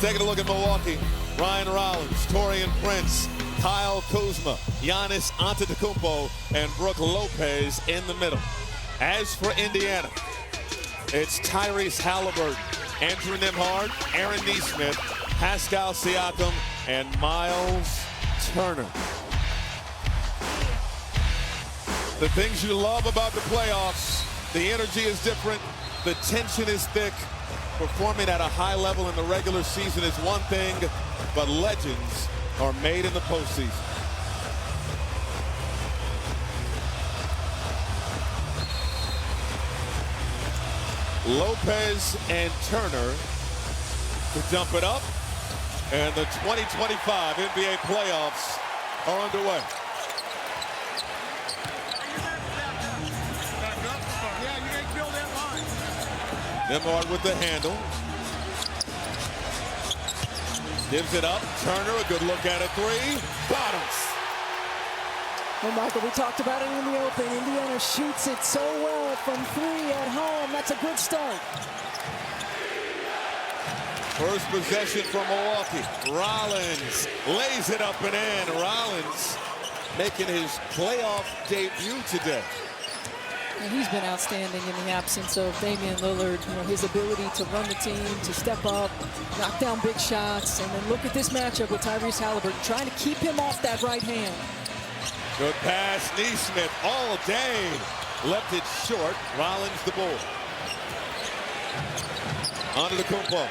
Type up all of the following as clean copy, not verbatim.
Taking a look at Milwaukee. Ryan Rollins, Taurean Prince, Kyle Kuzma, Giannis Antetokounmpo, and Brook Lopez in the middle. As for Indiana, it's Tyrese Halliburton, Andrew Nembhard, Aaron Nesmith, Pascal Siakam, and Miles Turner. The things you love about the playoffs, the energy is different, the tension is thick. Performing at a high level in the regular season is one thing, but legends are made in the postseason. Lopez and Turner to jump it up, and the 2025 NBA playoffs are underway. Nembhard with the handle. Gives it up. Turner, a good look at a three. Bottoms. Well, Michael, we talked about it in the open. Indiana shoots it so well from three at home. That's a good start. First possession for Milwaukee. Rollins lays it up and in. Rollins making his playoff debut today. And he's been outstanding in the absence of Damian Lillard. You know, his ability to run the team, to step up, knock down big shots, and then look at this matchup with Tyrese Halliburton, trying to keep him off that right hand. Good pass, Nesmith all day. Left it short. Rollins the ball. Antetokounmpo.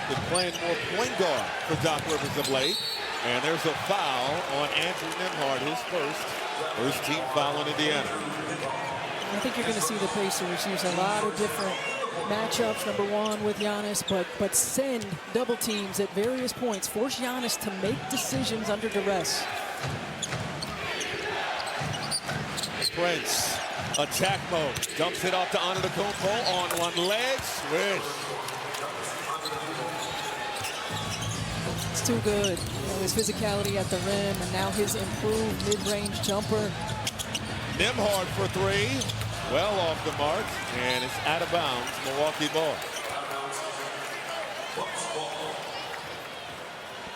Been playing more point guard for Doc Rivers of late. And there's a foul on Andrew Nembhard, his first team foul on Indiana. I think you're going to see the Pacers use a lot of different matchups, number one, with Giannis, but send double teams at various points. Force Giannis to make decisions under duress. Prince, attack mode. Dumps it off to Antetokounmpo on one leg. Swish. It's too good. You know, his physicality at the rim, and now his improved mid-range jumper. Nembhard for three, well off the mark, and it's out of bounds, Milwaukee ball.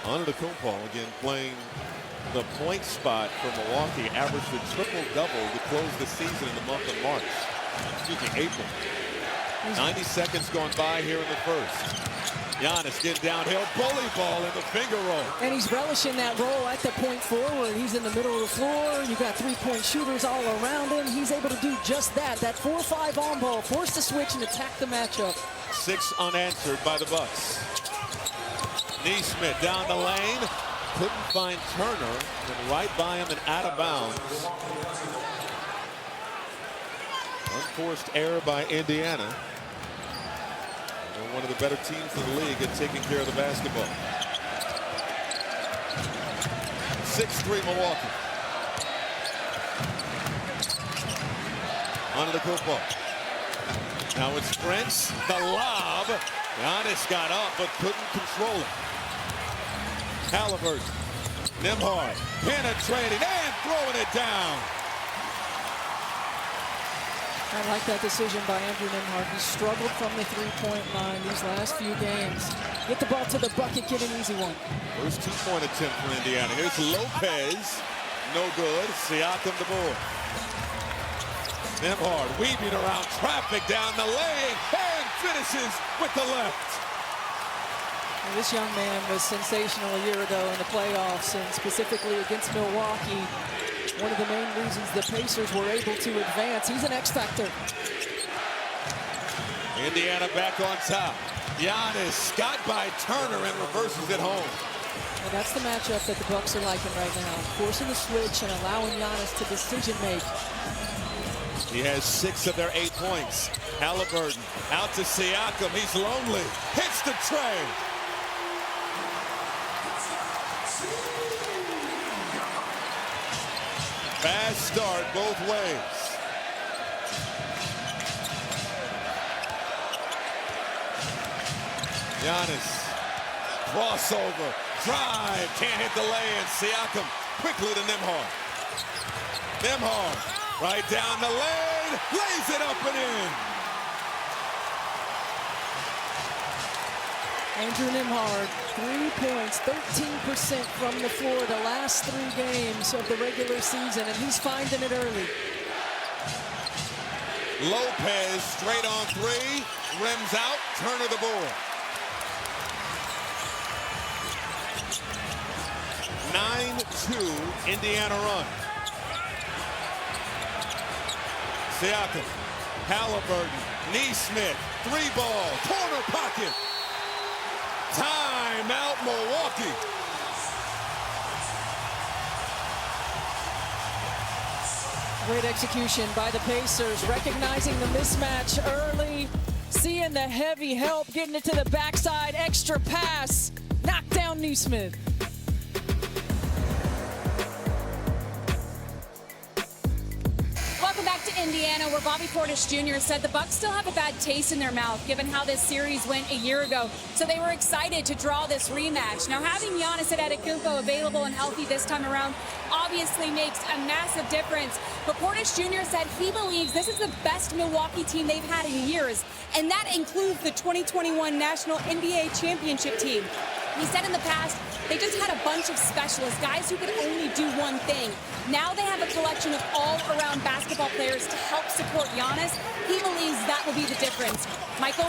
Antetokounmpo again playing the point spot for Milwaukee, averaged a triple-double to close the season in the month of March. Excuse me, April. 90 seconds going by here in the first. Giannis getting downhill, bully ball in the finger roll. And he's relishing that role at the point forward. He's in the middle of the floor. You've got three-point shooters all around him. He's able to do just that. That 4-5 on ball, force the switch and attack the matchup. 6 unanswered by the Bucks. Nesmith down the lane. Couldn't find Turner. And right by him and out of bounds. Unforced error by Indiana. One of the better teams in the league at taking care of the basketball. 6-3 Milwaukee. Antetokounmpo. Now it's Prince. The lob. Giannis got up but couldn't control it. Halliburton. Nembhard penetrating and throwing it down. I like that decision by Andrew Nembhard. He struggled from the three-point line these last few games. Get the ball to the bucket, get an easy one. First two-point attempt for Indiana. Here's Lopez. No good. Siakam the ball. Nembhard weaving around traffic down the lane and finishes with the left. Well, this young man was sensational a year ago in the playoffs, and specifically against Milwaukee. One of the main reasons the Pacers were able to advance. He's an X factor. Indiana back on top. Giannis got by Turner and reverses it home. And that's the matchup that the Bucks are liking right now. Forcing the switch and allowing Giannis to decision make. He has 6 of their 8 points. Halliburton out to Siakam. He's lonely. Hits the tray. Fast start both ways. Giannis, crossover, drive, can't hit the lay-in. Siakam quickly to Nembhard. Nembhard, right down the lane, lays it up and in. Andrew Nimhard, 3 points, 13% from the floor the last 3 games of the regular season, and he's finding it early. Lopez straight on 3, rims out, Turner the board. 9-2 Indiana run. Siakam, Halliburton, Neesmith, 3-ball, corner pocket. Timeout Milwaukee. Great execution by the Pacers, recognizing the mismatch early, seeing the heavy help, getting it to the backside, extra pass, knocked down Neesmith. Welcome back to Indiana, where Bobby Portis Jr. said the Bucks still have a bad taste in their mouth, given how this series went a year ago. So they were excited to draw this rematch. Now, having Giannis Antetokounmpo available and healthy this time around obviously makes a massive difference. But Portis Jr. said he believes this is the best Milwaukee team they've had in years, and that includes the 2021 National NBA Championship team. He said in the past, they just had a bunch of specialists, guys who could only do one thing. Now they have a collection of all-around basketball players to help support Giannis. He believes that will be the difference. Michael?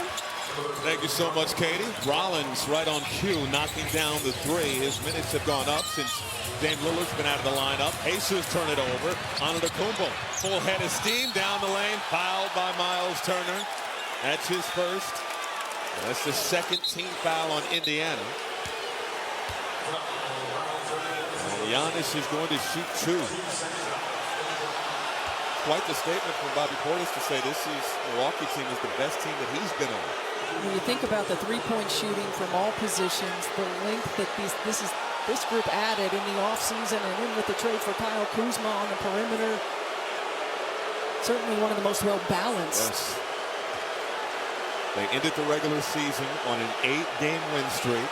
Thank you so much, Katie. Rollins right on cue, knocking down the 3. His minutes have gone up since Dame Lillard's been out of the lineup. Pacers turn it over. Antetokounmpo, full head of steam down the lane, fouled by Miles Turner. That's his first. That's the second team foul on Indiana. Giannis is going to shoot 2. Quite the statement from Bobby Portis to say this is Milwaukee team is the best team that he's been on. When you think about the 3-point shooting from all positions, the length that this group added in the offseason and in with the trade for Kyle Kuzma on the perimeter, certainly one of the most well-balanced. Yes. They ended the regular season on an 8-game win streak.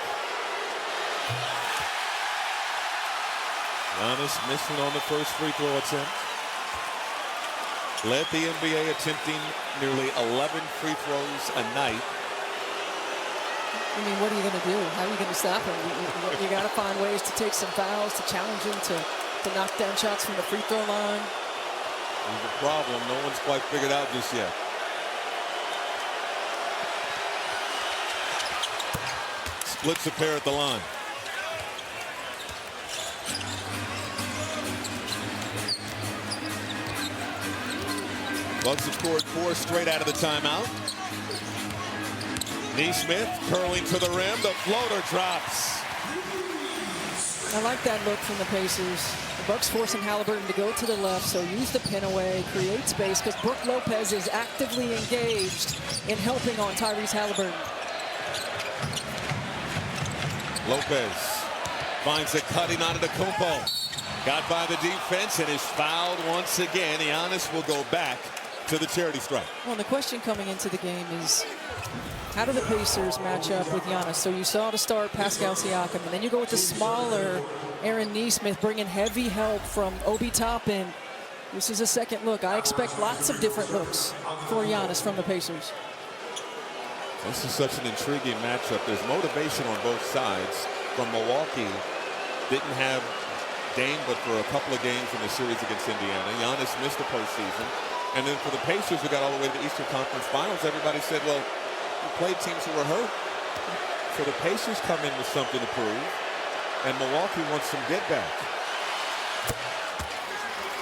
Giannis missing on the first free throw attempt. Led the NBA attempting nearly 11 free throws a night. I mean, what are you going to do? How are you going to stop him? You got to find ways to take some fouls, to challenge him, to knock down shots from the free throw line. There's a problem no one's quite figured out just yet. Splits a pair at the line. Bucks have scored 4 straight out of the timeout. Neesmith curling to the rim. The floater drops. I like that look from the Pacers. The Bucks forcing Halliburton to go to the left, so use the pin away, create space, because Brook Lopez is actively engaged in helping on Tyrese Halliburton. Lopez finds it cutting onto the Antetokounmpo. Got by the defense and is fouled once again. Giannis will go back to the charity stripe. Well, the question coming into the game is, how do the Pacers match up with Giannis? So you saw to start Pascal Siakam, and then you go with the smaller Aaron Neesmith, bringing heavy help from Obi Toppin. This is a second look. I expect lots of different looks for Giannis from the Pacers. This is such an intriguing matchup. There's motivation on both sides. From Milwaukee, didn't have Dame but for a couple of games in the series against Indiana. Giannis missed the postseason. And then for the Pacers, who got all the way to the Eastern Conference Finals, everybody said, well, we played teams who were hurt. So the Pacers come in with something to prove, and Milwaukee wants some get back.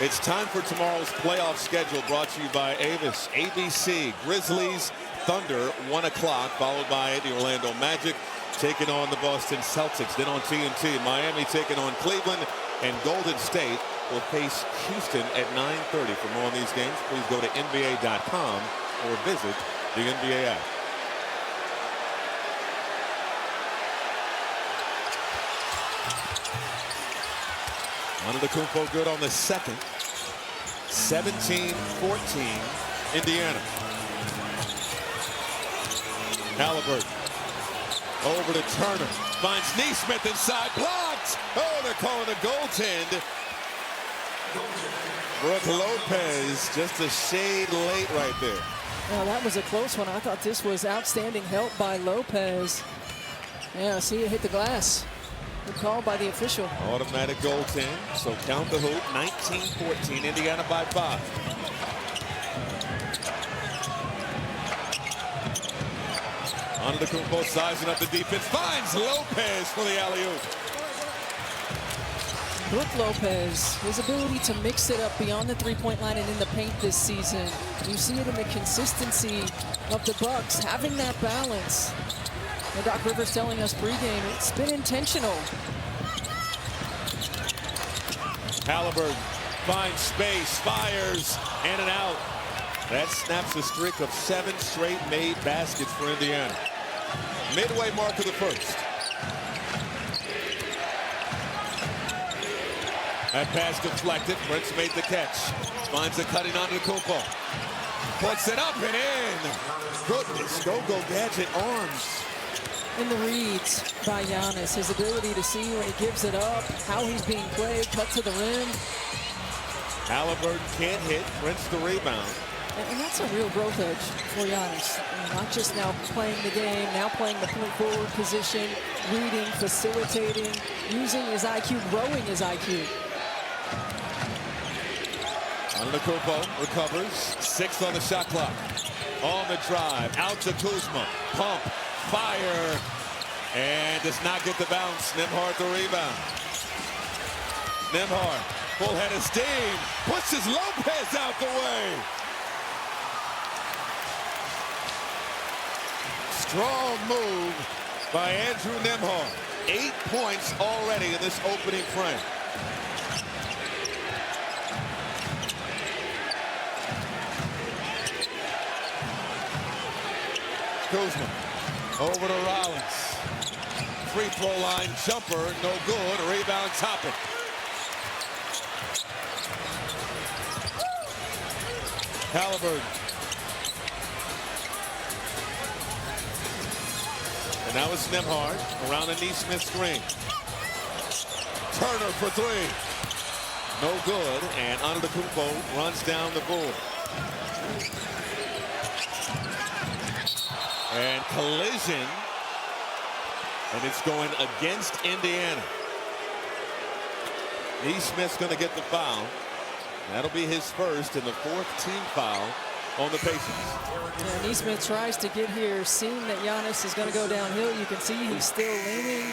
It's time for tomorrow's playoff schedule, brought to you by Avis. ABC, Grizzlies, Thunder, 1 o'clock, followed by the Orlando Magic taking on the Boston Celtics. Then on TNT, Miami taking on Cleveland, and Golden State will face Houston at 9:30. For more on these games, please go to NBA.com or visit the NBA app. Antetokounmpo good on the second. 17-14, Indiana. Halliburton over to Turner. Finds Neesmith inside. Blocked. Oh, they're calling a goaltend. Brook Lopez just a shade late right there. Well, that was a close one. I thought this was outstanding help by Lopez. Yeah, see it hit the glass. Good call by the official. Automatic goaltend, so count the hoop. 19-14, Indiana by 5. Antetokounmpo sizing up the defense, finds Lopez for the alley-oop. Brook Lopez, his ability to mix it up beyond the three-point line and in the paint this season. You see it in the consistency of the Bucks, having that balance. And Doc Rivers telling us pregame, it's been intentional. Halliburton finds space, fires, in and out. That snaps a streak of 7 straight made baskets for Indiana. Midway mark of the first. That pass deflected. Prince made the catch. Finds a cutting on Antetokounmpo. Puts it up and in. Goodness, go gadget arms. In the reads by Giannis, his ability to see when he gives it up, how he's being played, cut to the rim. Halliburton can't hit. Prince the rebound. And that's a real growth edge for Giannis. Not just now playing the game, now playing the point forward position, reading, facilitating, using his IQ, growing his IQ. Antetokounmpo recovers. 6 on the shot clock. On the drive, out to Kuzma. Pump, fire, and does not get the bounce. Nembhard the rebound. Nembhard, full head of steam, pushes Lopez out the way. Strong move by Andrew Nembhard. 8 points already in this opening frame. Kuzma over to Rollins. Free throw line jumper, no good. Rebound Toppin. Halliburton. And now it's Nembhard around the Neesmith screen. Turner for 3. No good, and Antetokounmpo runs down the board. And collision, and it's going against Indiana. Neesmith's going to get the foul. That'll be his first and the 4th team foul on the Pacers. Yeah, Neesmith tries to get here, seeing that Giannis is going to go downhill. You can see he's still leaning.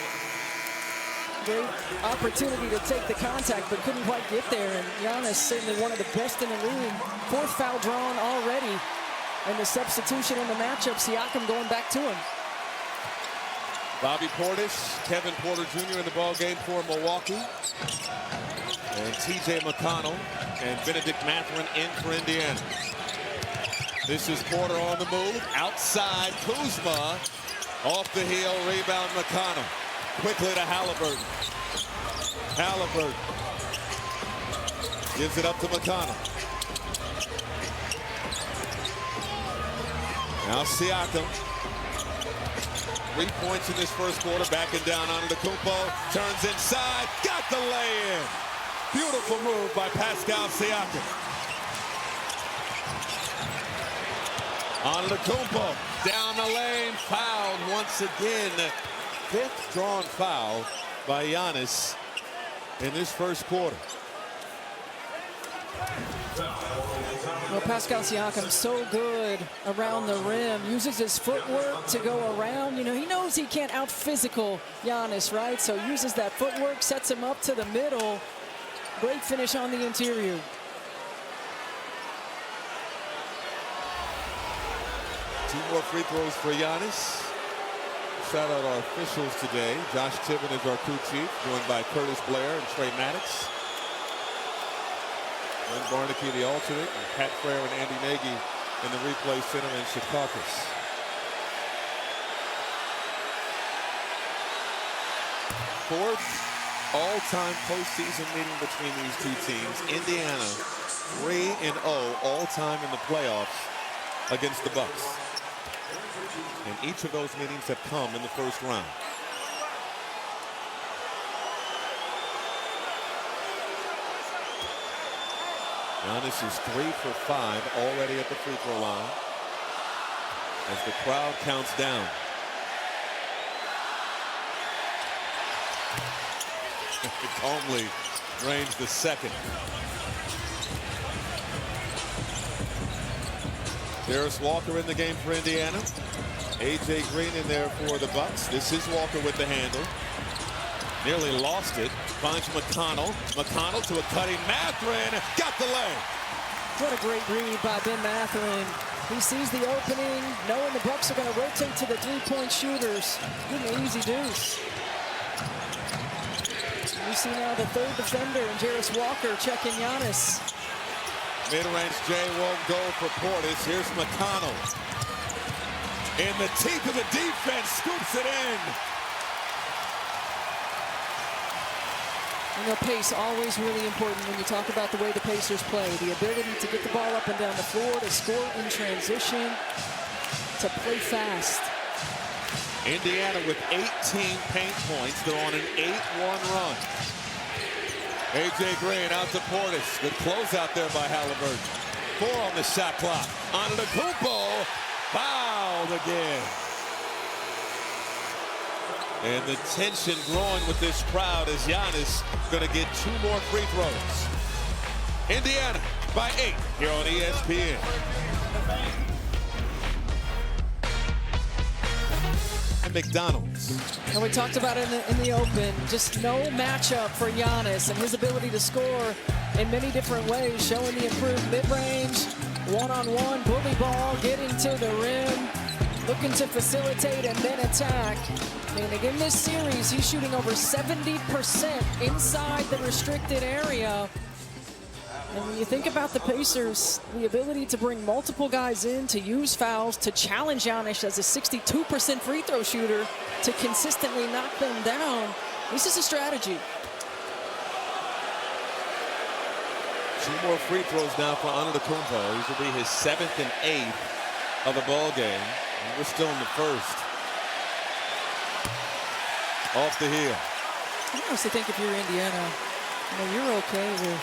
Great opportunity to take the contact, but couldn't quite get there. And Giannis, certainly one of the best in the league. 4th foul drawn already. And the substitution in the matchup, Siakam going back to him. Bobby Portis, Kevin Porter Jr. in the ball game for Milwaukee. And T.J. McConnell and Benedict Mathurin in for Indiana. This is Porter on the move. Outside, Kuzma. Off the heel, rebound McConnell. Quickly to Halliburton. Halliburton gives it up to McConnell. Now Siakam. 3 points in this first quarter, backing down on Antetokounmpo. Turns inside, got the lay-in. Beautiful move by Pascal Siakam. Antetokounmpo down the lane, fouled once again. 5th drawn foul by Giannis in this first quarter. Well, Pascal Siakam so good around the rim, uses his footwork to go around. You know, he knows he can't out-physical Giannis, right? So uses that footwork, sets him up to the middle. Great finish on the interior. Two more free throws for Giannis. Shout out our officials today. Josh Tibbin is our crew chief, joined by Curtis Blair and Trey Maddox. Glenn Barnaky, the alternate, and Pat Frere and Andy Nagy in the replay center in Secaucus. Fourth all-time postseason meeting between these two teams. Indiana 3-0 all-time in the playoffs against the Bucks. And each of those meetings have come in the first round. Giannis is 3 for 5 already at the free throw line as the crowd counts down. Calmly drains the second. Darius Walker in the game for Indiana. A.J. Green in there for the Bucks. This is Walker with the handle. Nearly lost it. Finds McConnell. McConnell to a cutting Mathurin. Got the leg. What a great read by Ben Mathurin. He sees the opening, knowing the Bucks are going to rotate to the three-point shooters. Give him an easy deuce. We see now the third defender, and Darius Walker checking Giannis. Mid-range J won't go for Portis. Here's McConnell. In the teeth of the defense, scoops it in. You know, pace always really important when you talk about the way the Pacers play. The ability to get the ball up and down the floor, to score in transition, to play fast. Indiana with 18 paint points. They're on an 8-1 run. A.J. Green out to Portis. Good closeout there by Halliburton. 4 on the shot clock. Antetokounmpo fouled again. And the tension growing with this crowd as Giannis going to get 2 more free throws. Indiana by 8 here on ESPN. And McDonald's. And we talked about it in the open. Just no matchup for Giannis and his ability to score in many different ways, showing the improved mid-range, one-on-one, bully ball, getting to the rim, looking to facilitate and then attack. And again, this series, he's shooting over 70% inside the restricted area. And when you think about the Pacers, the ability to bring multiple guys in, to use fouls, to challenge Giannis as a 62% free throw shooter, to consistently knock them down, this is a strategy. 2 more free throws now for Antetokounmpo. These will be his 7th and 8th of the ball game. And we're still in the first. Off the heel. I honestly think if you're Indiana, you're okay with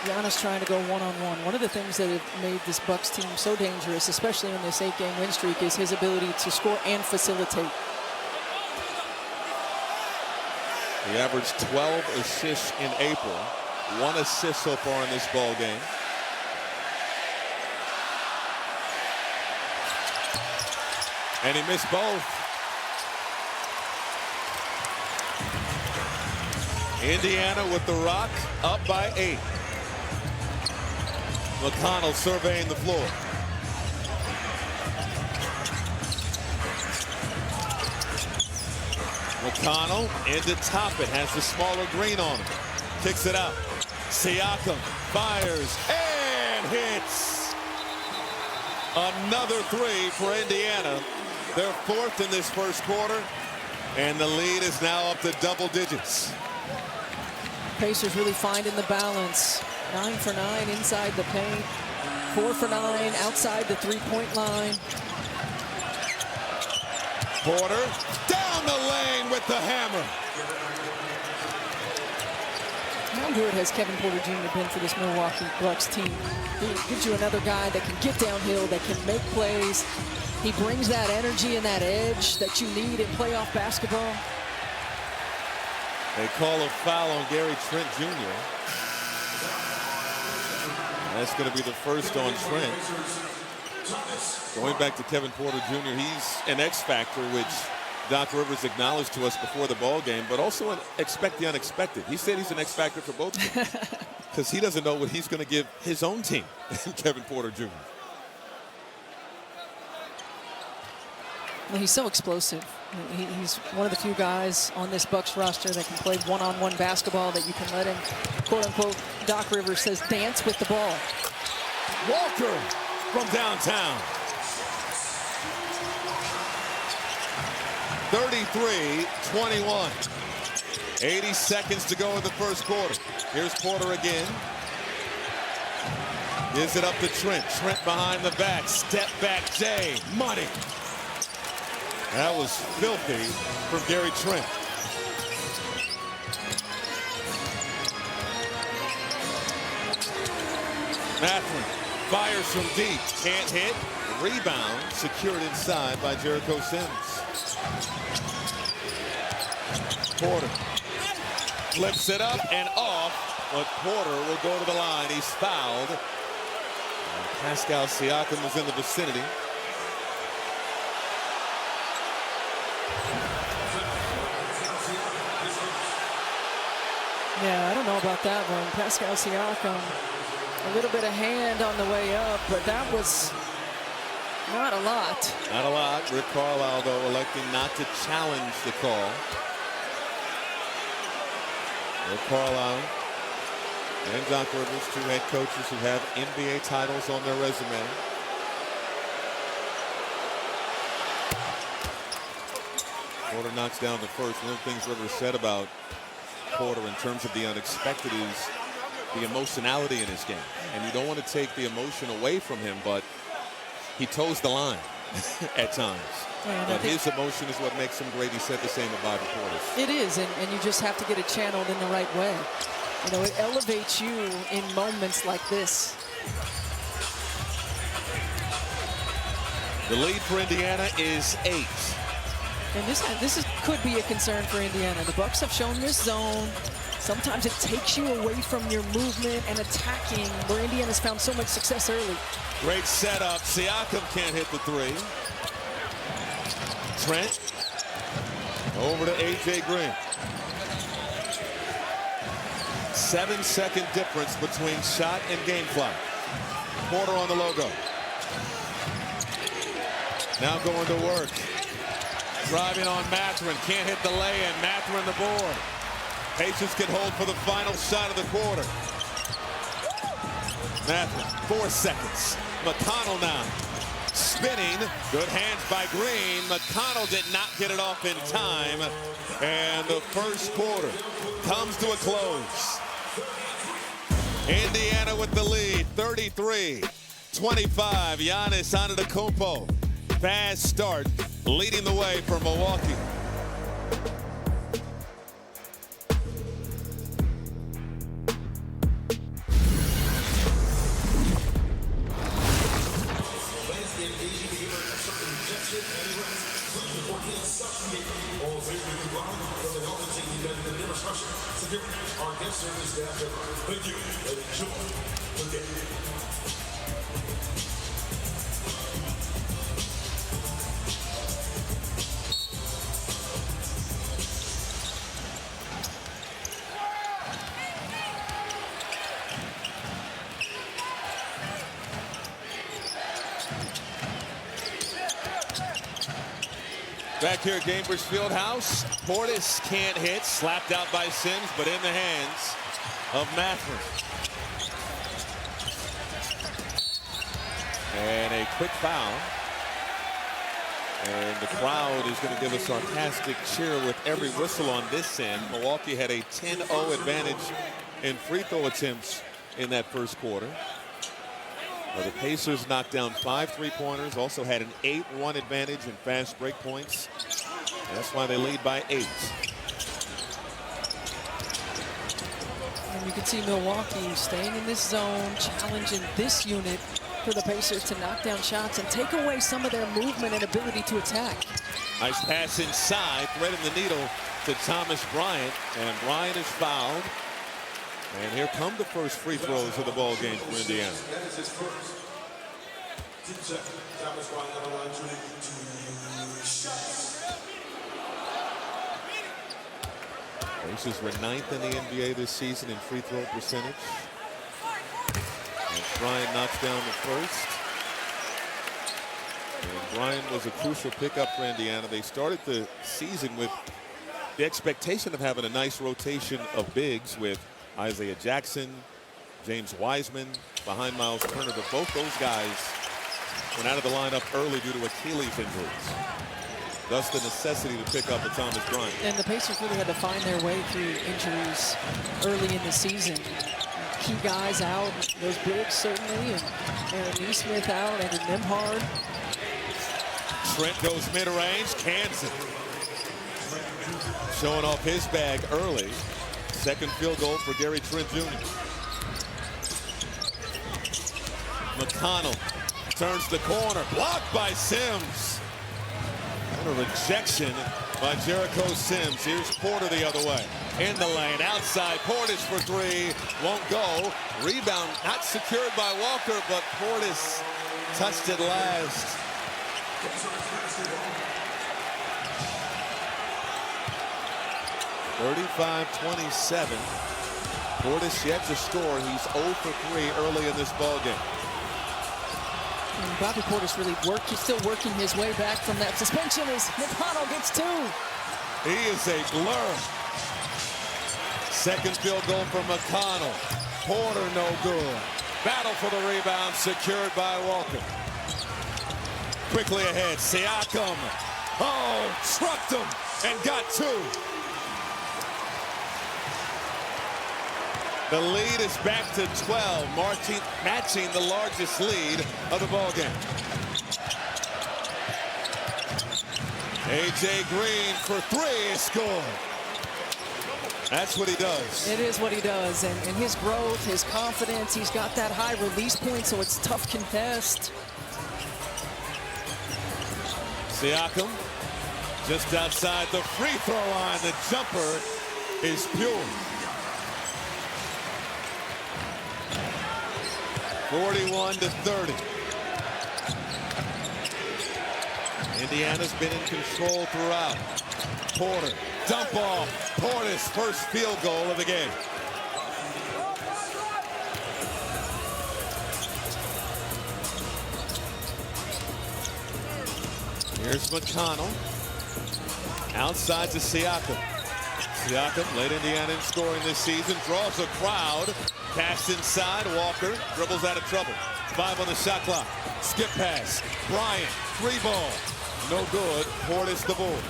Giannis trying to go one-on-one. One of the things that have made this Bucks team so dangerous, especially in this 8-game win streak, is his ability to score and facilitate. He averaged 12 assists in April. 1 assist so far in this ball game. And he missed both. Indiana with the rock, up by 8. McConnell surveying the floor. McConnell in to top it, has the smaller Green on him. Kicks it out. Siakam fires and hits. Another 3 for Indiana. They're 4th in this first quarter, and the lead is now up to double digits. Pacers really finding the balance. 9 for 9 inside the paint. 4 for 9 outside the three-point line. Porter down the lane with the hammer. How good has Kevin Porter Jr. been for this Milwaukee Bucks team? He gives you another guy that can get downhill, that can make plays. He brings that energy and that edge that you need in playoff basketball. They call a foul on Gary Trent Jr. That's going to be the first on Trent. Going back to Kevin Porter Jr., he's an X factor, which Doc Rivers acknowledged to us before the ball game, but also expect the unexpected. He said he's an X factor for both teams because he doesn't know what he's going to give his own team, Kevin Porter Jr. Well, he's so explosive. He's one of the few guys on this Bucks roster that can play one-on-one basketball, that you can let him, quote-unquote, Doc Rivers says, dance with the ball. Walker from downtown. 33-21. 80 seconds to go in the first quarter. Here's Porter again. Gives it up to Trent. Trent behind the back. Step back J. Money. That was filthy from Gary Trent. Mathurin fires from deep. Can't hit. Rebound secured inside by Jericho Sims. Porter Flips it up and off, but Porter will go to the line. He's fouled. Pascal Siakam is in the vicinity. Yeah, I don't know about that one. Pascal Siakam, a little bit of hand on the way up, but that was not a lot. Not a lot. Rick Carlisle, though, electing not to challenge the call. Rick Carlisle and Doc Rivers, two head coaches who have NBA titles on their resume. Porter knocks down the first. One of the things Rivers said about Porter in terms of the unexpected is the emotionality in his game. And you don't want to take the emotion away from him, but he toes the line at times. But his emotion is what makes him great. He said the same about Porter. It is, and you just have to get it channeled in the right way. You know, it elevates you in moments like this. The lead for Indiana is 8. And this could be a concern for Indiana. The Bucks have shown this zone. Sometimes it takes you away from your movement and attacking, where Indiana's found so much success early. Great setup. Siakam can't hit the three. Trent over to A.J. Green. 7-second difference between shot and game clock. Porter on the logo. Now going to work. Driving on Mathurin. Can't hit the lay-in. Mathurin the board. Pacers can hold for the final shot of the quarter. Mathurin, 4 seconds. McConnell now. Spinning. Good hands by Green. McConnell did not get it off in time. And the first quarter comes to a close. Indiana with the lead, 33-25. Giannis Antetokounmpo. Fast start, leading the way for Milwaukee. Back here at Gainbridge Fieldhouse, Portis can't hit, slapped out by Sims, but in the hands of Mathurin. And a quick foul. And the crowd is going to give a sarcastic cheer with every whistle on this end. Milwaukee had a 10-0 advantage in free throw attempts in that first quarter. The Pacers knocked down 5 3-pointers, also had an 8-1 advantage in fast break points. That's why they lead by 8. And you can see Milwaukee staying in this zone, challenging this unit for the Pacers to knock down shots and take away some of their movement and ability to attack. Nice pass inside, threading the needle to Thomas Bryant, and Bryant is fouled. And here come the first free throws of the ball game for Indiana. Pacers were 9th in the NBA this season in free throw percentage. And Bryant knocks down the first. And Bryant was a crucial pickup for Indiana. They started the season with the expectation of having a nice rotation of bigs with Isaiah Jackson, James Wiseman behind Miles Turner, but both those guys went out of the lineup early due to Achilles injuries. Thus the necessity to pick up a Thomas Bryant. And the Pacers really had to find their way through injuries early in the season. Key guys out, those bigs certainly, and Aaron Nesmith out, and Nembhard. Trent goes mid-range, Kansas showing off his bag early. Second field goal for Gary Trent Jr. McConnell turns the corner, blocked by Sims. And a rejection by Jericho Sims. Here's Porter the other way. in the lane. Outside, Portis for three. Won't go. Rebound not secured by Walker, but Portis touched it last. 35-27. Portis yet to score. He's 0 for 3 early in this ballgame. Bobby Portis really worked. He's still working his way back from that suspension as McConnell gets two. He is a blur. Second field goal for McConnell. Porter no good. Battle for the rebound secured by Walker. Quickly ahead, Siakam. Oh, trucked him and got two. The lead is back to 12, matching the largest lead of the ballgame. A.J. Green for three is scored. That's what he does. It is what he does, and his growth, his confidence, he's got that high release point, so it's tough contest. Siakam just outside the free throw line. The jumper is pure. 41-30. Indiana's been in control throughout. Porter, dump off. Portis' first field goal of the game. Here's McConnell. Outside to Siakam. Siakam led Indiana in scoring this season. Draws a crowd. Pass inside. Walker dribbles out of trouble. 5 on the shot clock. Skip pass. Bryant. Free ball. No good. Portis the board.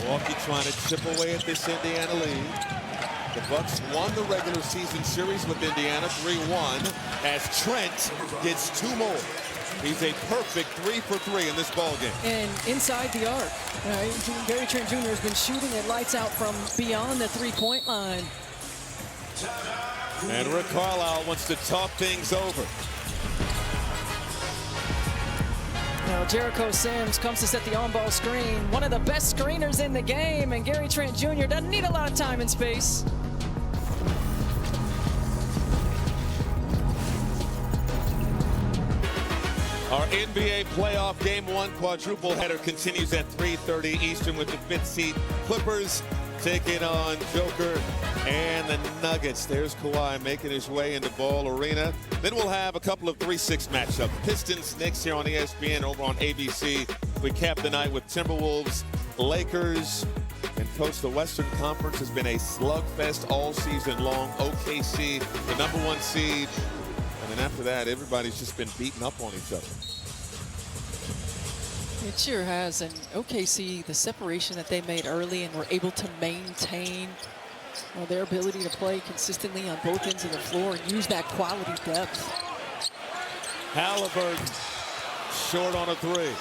Milwaukee trying to chip away at this Indiana lead. The Bucks won the regular season series with Indiana 3-1 as Trent gets two more. He's a perfect 3 for 3 in this ballgame. And inside the arc, right? Gary Trent Jr. has been shooting at lights out from beyond the three-point line. And Rick Carlisle wants to talk things over. Now Jericho Sims comes to set the on-ball screen. One of the best screeners in the game, and Gary Trent Jr. doesn't need a lot of time and space. Our NBA playoff Game 1 quadruple header continues at 3:30 Eastern with the 5th seed Clippers taking on Joker and the Nuggets. There's Kawhi making his way into Ball Arena. Then we'll have a couple of 3-6 matchups. Pistons, Knicks here on ESPN, over on ABC. We cap the night with Timberwolves, Lakers, and Coach, the Western Conference has been a slugfest all season long. OKC, the #1 seed. And then after that, everybody's just been beaten up on each other. It sure has. And OKC, the separation that they made early and were able to maintain their ability to play consistently on both ends of the floor and use that quality depth. Halliburton short on a three.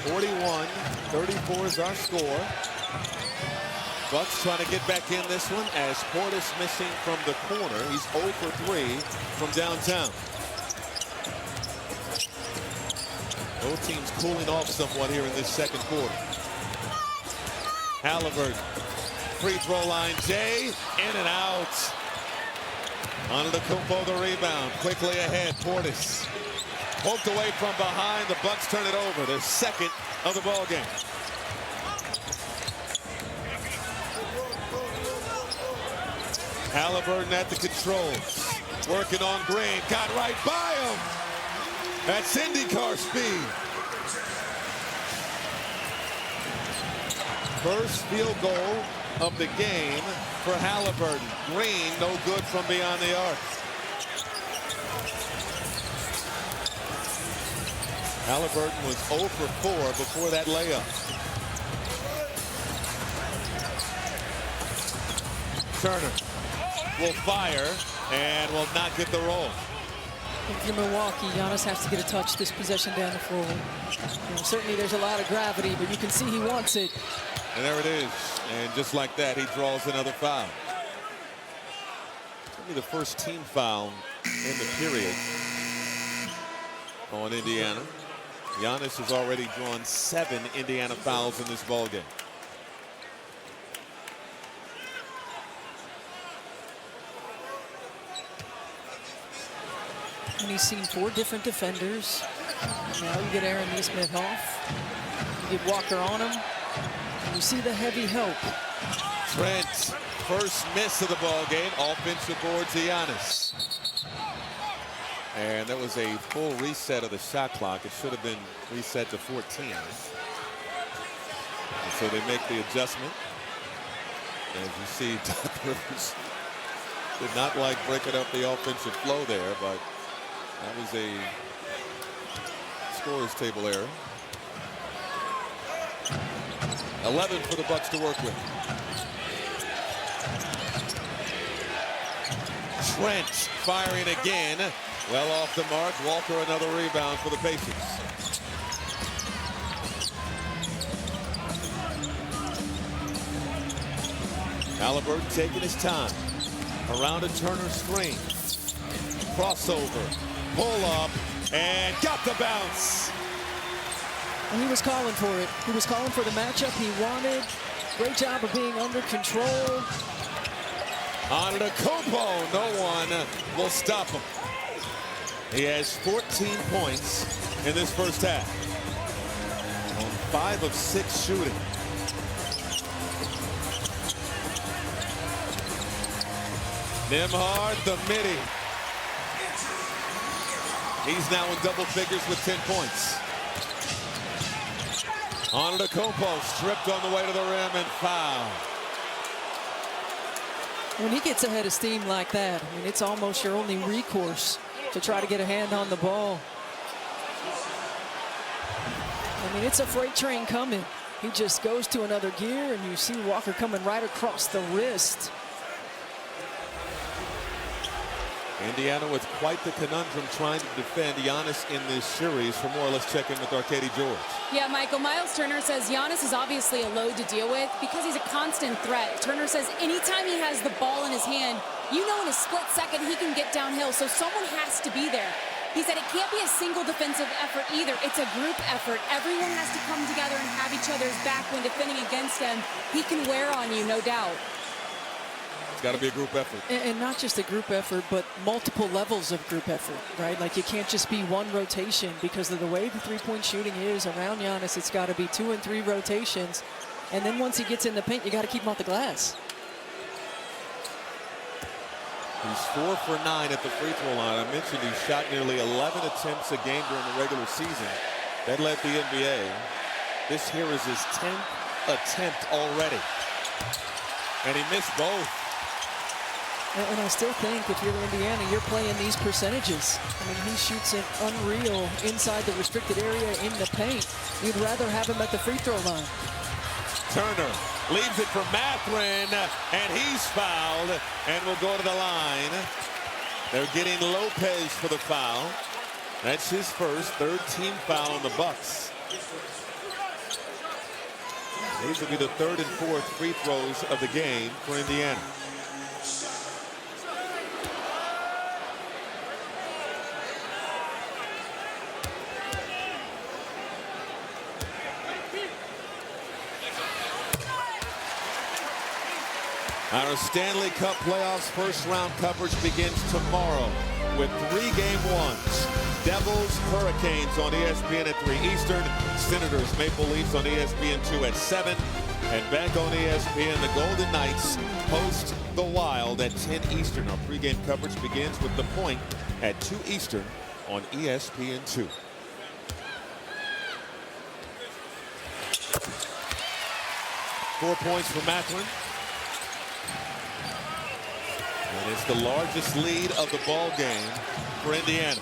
41-34 is our score. Bucks trying to get back in this one as Portis missing from the corner. He's 0 for 3 from downtown. Both teams cooling off somewhat here in this second quarter. Halliburton, free throw line, Jay, in and out. Antetokounmpo the rebound, quickly ahead, Portis. Poked away from behind, the Bucks turn it over. Their second of the ball game. Halliburton at the controls. Working on Green. Got right by him. That's IndyCar speed. First field goal of the game for Halliburton. Green no good from beyond the arc. Halliburton was 0 for 4 before that layup. Turner will fire and will not get the roll. If you're Milwaukee, Giannis has to get a touch this possession down the floor. Certainly there's a lot of gravity, but you can see he wants it. And there it is. And just like that, he draws another foul. Maybe the first team foul in the period on Indiana. Giannis has already drawn 7 Indiana fouls in this ball game. And he's seen 4 different defenders. Now you get Aaron Nesmith off. You get Walker on him. And you see the heavy help. Trent, first miss of the ball game. Offensive board to Giannis. And that was a full reset of the shot clock. It should have been reset to 14. And so they make the adjustment. As you see, Doc Rivers did not like breaking up the offensive flow there, but that was a scorer's table error. 11 for the Bucks to work with. Trent firing again. Well off the mark. Walker another rebound for the Pacers. Halliburton taking his time. Around a Turner screen. Crossover. Pull up. And got the bounce. And he was calling for it. He was calling for the matchup he wanted. Great job of being under control. Antetokounmpo, no one will stop him. He has 14 points in this first half. On 5 of 6 shooting. Nembhard, the midi. He's now in double figures with 10 points. Antetokounmpo stripped on the way to the rim and foul. When he gets ahead of steam like that, I mean, it's almost your only recourse to try to get a hand on the ball. I mean, it's a freight train coming. He just goes to another gear, and you see Walker coming right across the wrist. Indiana with quite the conundrum trying to defend Giannis in this series. For more, let's check in with our Katie George. Yeah, Michael, Miles Turner says Giannis is obviously a load to deal with because he's a constant threat. Turner says anytime he has the ball in his hand, you know in a split second he can get downhill, so someone has to be there. He said it can't be a single defensive effort either. It's a group effort. Everyone has to come together and have each other's back when defending against him. He can wear on you, no doubt. Got to be a group effort. And not just a group effort, but multiple levels of group effort, right? Like you can't just be one rotation because of the way the three-point shooting is around Giannis. It's got to be 2 and 3 rotations. And then once he gets in the paint, you got to keep him off the glass. He's 4 for 9 at the free throw line. I mentioned he shot nearly 11 attempts a game during the regular season. That led the NBA. This here is his 10th attempt already. And he missed both. And I still think if you're Indiana, you're playing these percentages. I mean, he shoots it unreal inside the restricted area in the paint. You'd rather have him at the free throw line. Turner leaves it for Mathurin, and he's fouled and will go to the line. They're getting Lopez for the foul. That's his first, 3rd team foul on the Bucks. These will be the 3rd and 4th free throws of the game for Indiana. Our Stanley Cup playoffs first round coverage begins tomorrow with 3 game ones. Devils, Hurricanes on ESPN at 3 Eastern. Senators, Maple Leafs on ESPN 2 at 7. And back on ESPN, the Golden Knights host the Wild at 10 Eastern. Our pregame coverage begins with The Point at 2 Eastern on ESPN 2. Four points for Mathurin. And it's the largest lead of the ball game for Indiana.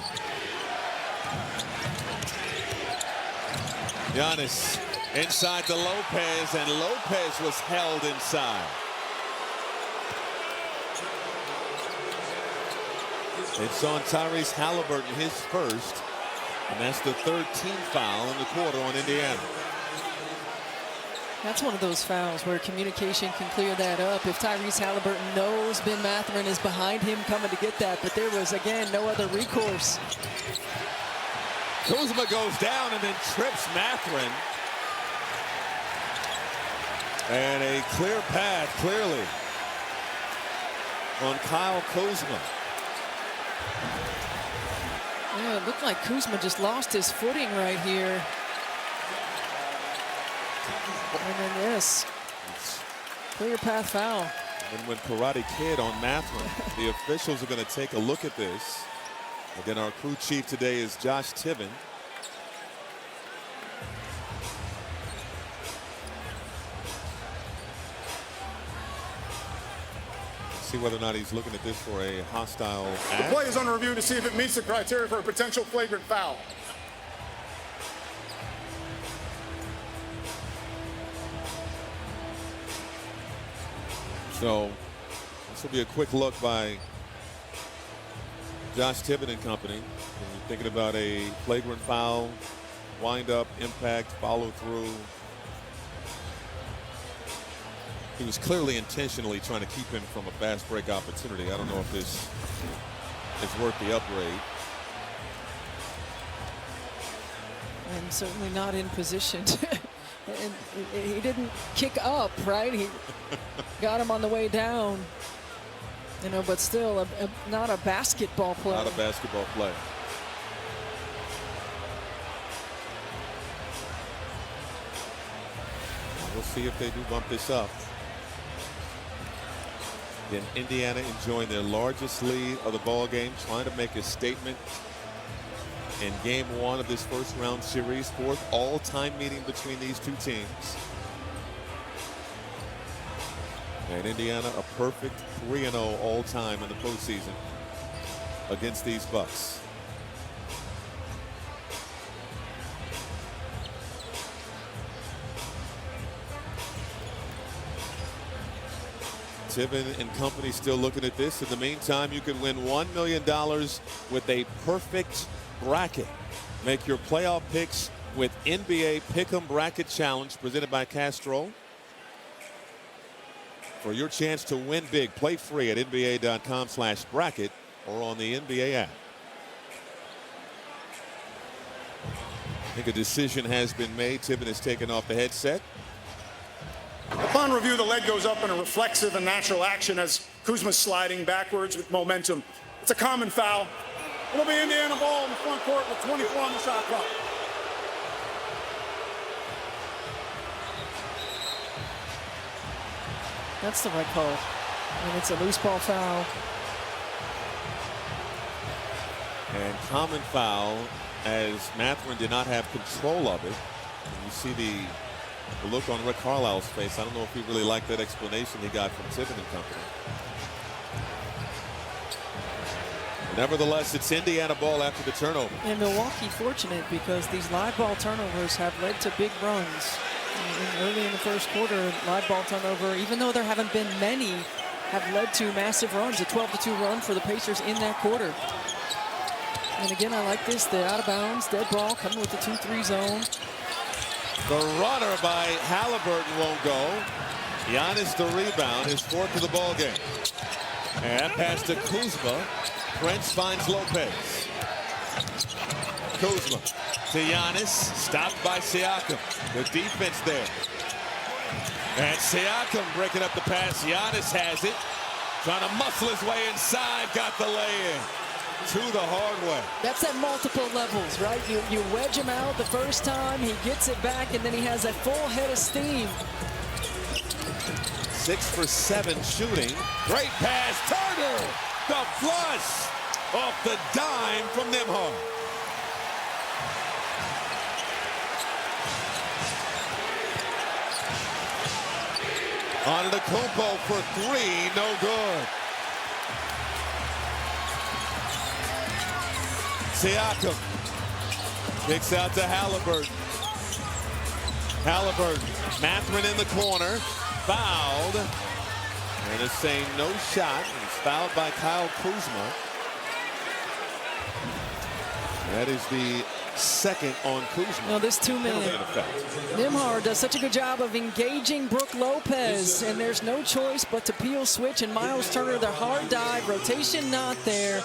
Giannis inside to Lopez, and Lopez was held inside. It's on Tyrese Halliburton, his first, and that's the 3rd team foul in the quarter on Indiana. That's one of those fouls where communication can clear that up. If Tyrese Halliburton knows Ben Mathurin is behind him coming to get that, but there was, again, no other recourse. Kuzma goes down and then trips Mathurin. And a clear path, clearly, on Kyle Kuzma. Yeah, it looked like Kuzma just lost his footing right here. And then this, clear path foul. And when Karate Kid on Mathurin, the officials are going to take a look at this. Again, our crew chief today is Josh Tiven. See whether or not he's looking at this for a hostile act. The play is under review to see if it meets the criteria for a potential flagrant foul. So this will be a quick look by Josh Tiven and company. When you're thinking about a flagrant foul, wind up, impact, follow through. He was clearly intentionally trying to keep him from a fast break opportunity. I don't know if this is worth the upgrade. And certainly not in position. And he didn't kick up, right? He got him on the way down. You know, but still, not a basketball play. Not a basketball play. We'll see if they do bump this up. Then Indiana enjoying their largest lead of the ball game, trying to make a statement in game one of this first round series, fourth all-time meeting between these two teams. And Indiana a perfect 3-0 all-time in the postseason against these Bucks. Tiven and company still looking at this. In the meantime, you can win $1 million with a perfect bracket. Make your playoff picks with NBA Pick'em Bracket Challenge presented by Castrol. For your chance to win big, play free at nba.com/bracket or on the NBA app. I think a decision has been made. Tiven has taken off the headset. Upon review, the leg goes up in a reflexive and natural action as Kuzma's sliding backwards with momentum. It's a common foul. It'll be Indiana ball in the front court with 24 on the shot clock. That's the right call. And it's a loose ball foul. And common foul as Mathurin did not have control of it. And you see the look on Rick Carlisle's face. I don't know if he really liked that explanation he got from Tiven and company. Nevertheless, it's Indiana ball after the turnover. And Milwaukee fortunate because these live ball turnovers have led to big runs. And early in the first quarter, live ball turnover, even though there haven't been many, have led to massive runs. A 12-2 run for the Pacers in that quarter. And again, I like this. The out of bounds, dead ball coming with the 2-3 zone. The runner by Halliburton won't go. Giannis the rebound, his fourth of the ball game. And pass to Kuzma. Prince finds Lopez. Kuzma to Giannis, stopped by Siakam. The defense there. And Siakam breaking up the pass. Giannis has it. Trying to muscle his way inside. Got the lay-in. To the hard way. That's at multiple levels, right? You wedge him out the first time, he gets it back, and then he has a full head of steam. 6 for 7 shooting. Great pass. Turner. The flush off the dime from Nembhard. Antetokounmpo for 3. No good. Siakam kicks out to Halliburton. Halliburton, Mathurin in the corner, fouled. And it's saying no shot. He's fouled by Kyle Kuzma. That is the second on Kuzma. No, this 2-minute. Nembhard does such a good job of engaging Brook Lopez, and there's no choice but to peel switch, and Miles Turner, the hard dive, rotation not there.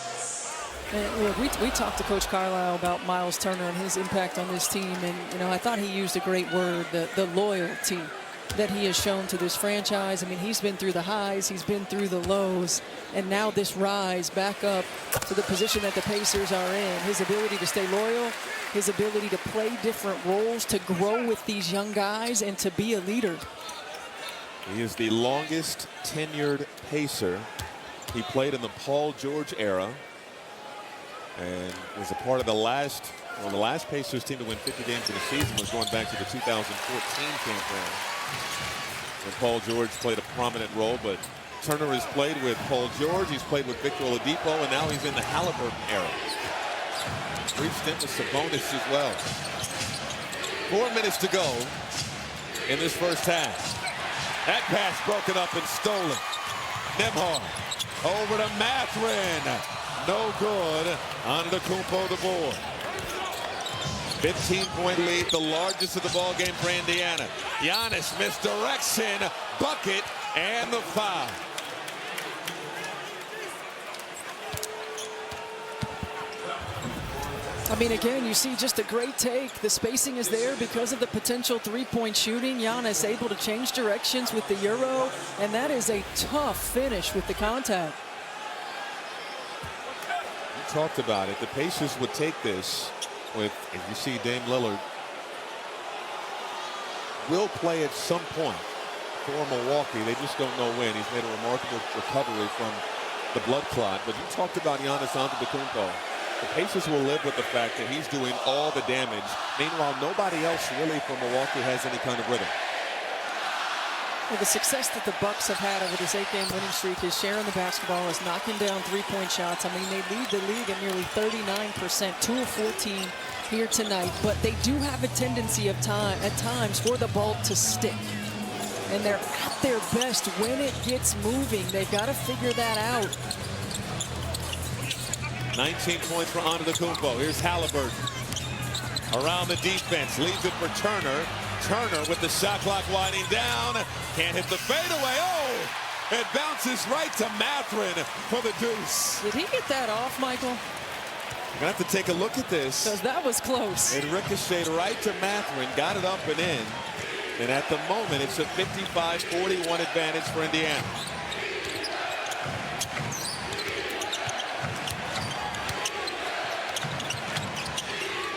And look, we talked to Coach Carlisle about Miles Turner and his impact on this team, and I thought he used a great word, the loyalty that he has shown to this franchise. I mean, he's been through the highs, he's been through the lows, and now this rise back up to the position that the Pacers are in. His ability to stay loyal, his ability to play different roles, to grow with these young guys, and to be a leader. He is the longest tenured Pacer. He played in the Paul George era and was a part of the last Pacers team to win 50 games in a season was going back to the 2014 campaign. And Paul George played a prominent role, but Turner has played with Paul George, he's played with Victor Oladipo, and now he's in the Halliburton era. Brief stint with Sabonis as well. 4 minutes to go in this first half. That pass broken up and stolen. Nembhard over to Mathurin. No good. Antetokounmpo the board. 15-point lead, the largest of the ball game for Indiana. Giannis misdirection, bucket, and the foul. I mean, again, you see just a great take. The spacing is there because of the potential three-point shooting. Giannis able to change directions with the Euro, and that is a tough finish with the contact. You talked about it. The Pacers would take this with, if you see Dame Lillard, will play at some point for Milwaukee. They just don't know when. He's made a remarkable recovery from the blood clot. But you talked about Giannis Antetokounmpo. The Pacers will live with the fact that he's doing all the damage. Meanwhile, nobody else really from Milwaukee has any kind of rhythm. Well, the success that the Bucks have had over this 8-game winning streak is sharing the basketball, is knocking down three-point shots. I mean, they lead the league at nearly 39%, 2 of 14 here tonight. But they do have a tendency at times for the ball to stick. And they're at their best when it gets moving. They've got to figure that out. 19 points for Antetokounmpo. Here's Halliburton. Around the defense. Leaves it for Turner. Turner with the shot clock winding down. Can't hit the fadeaway. Oh! It bounces right to Mathurin for the deuce. Did he get that off, Michael? You're going to have to take a look at this. Because that was close. It ricocheted right to Mathurin. Got it up and in. And at the moment, it's a 55-41 advantage for Indiana.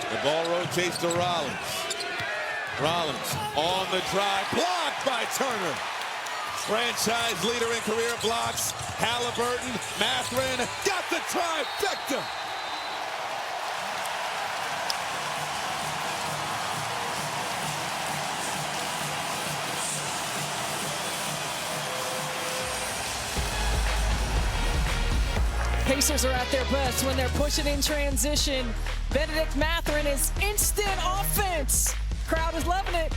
The ball rotates to Rollins. Rollins on the drive, blocked by Turner. Franchise leader in career blocks. Halliburton, Mathurin, got the trifecta. Pacers are at their best when they're pushing in transition. Benedict Mathurin is instant offense. Crowd is loving it.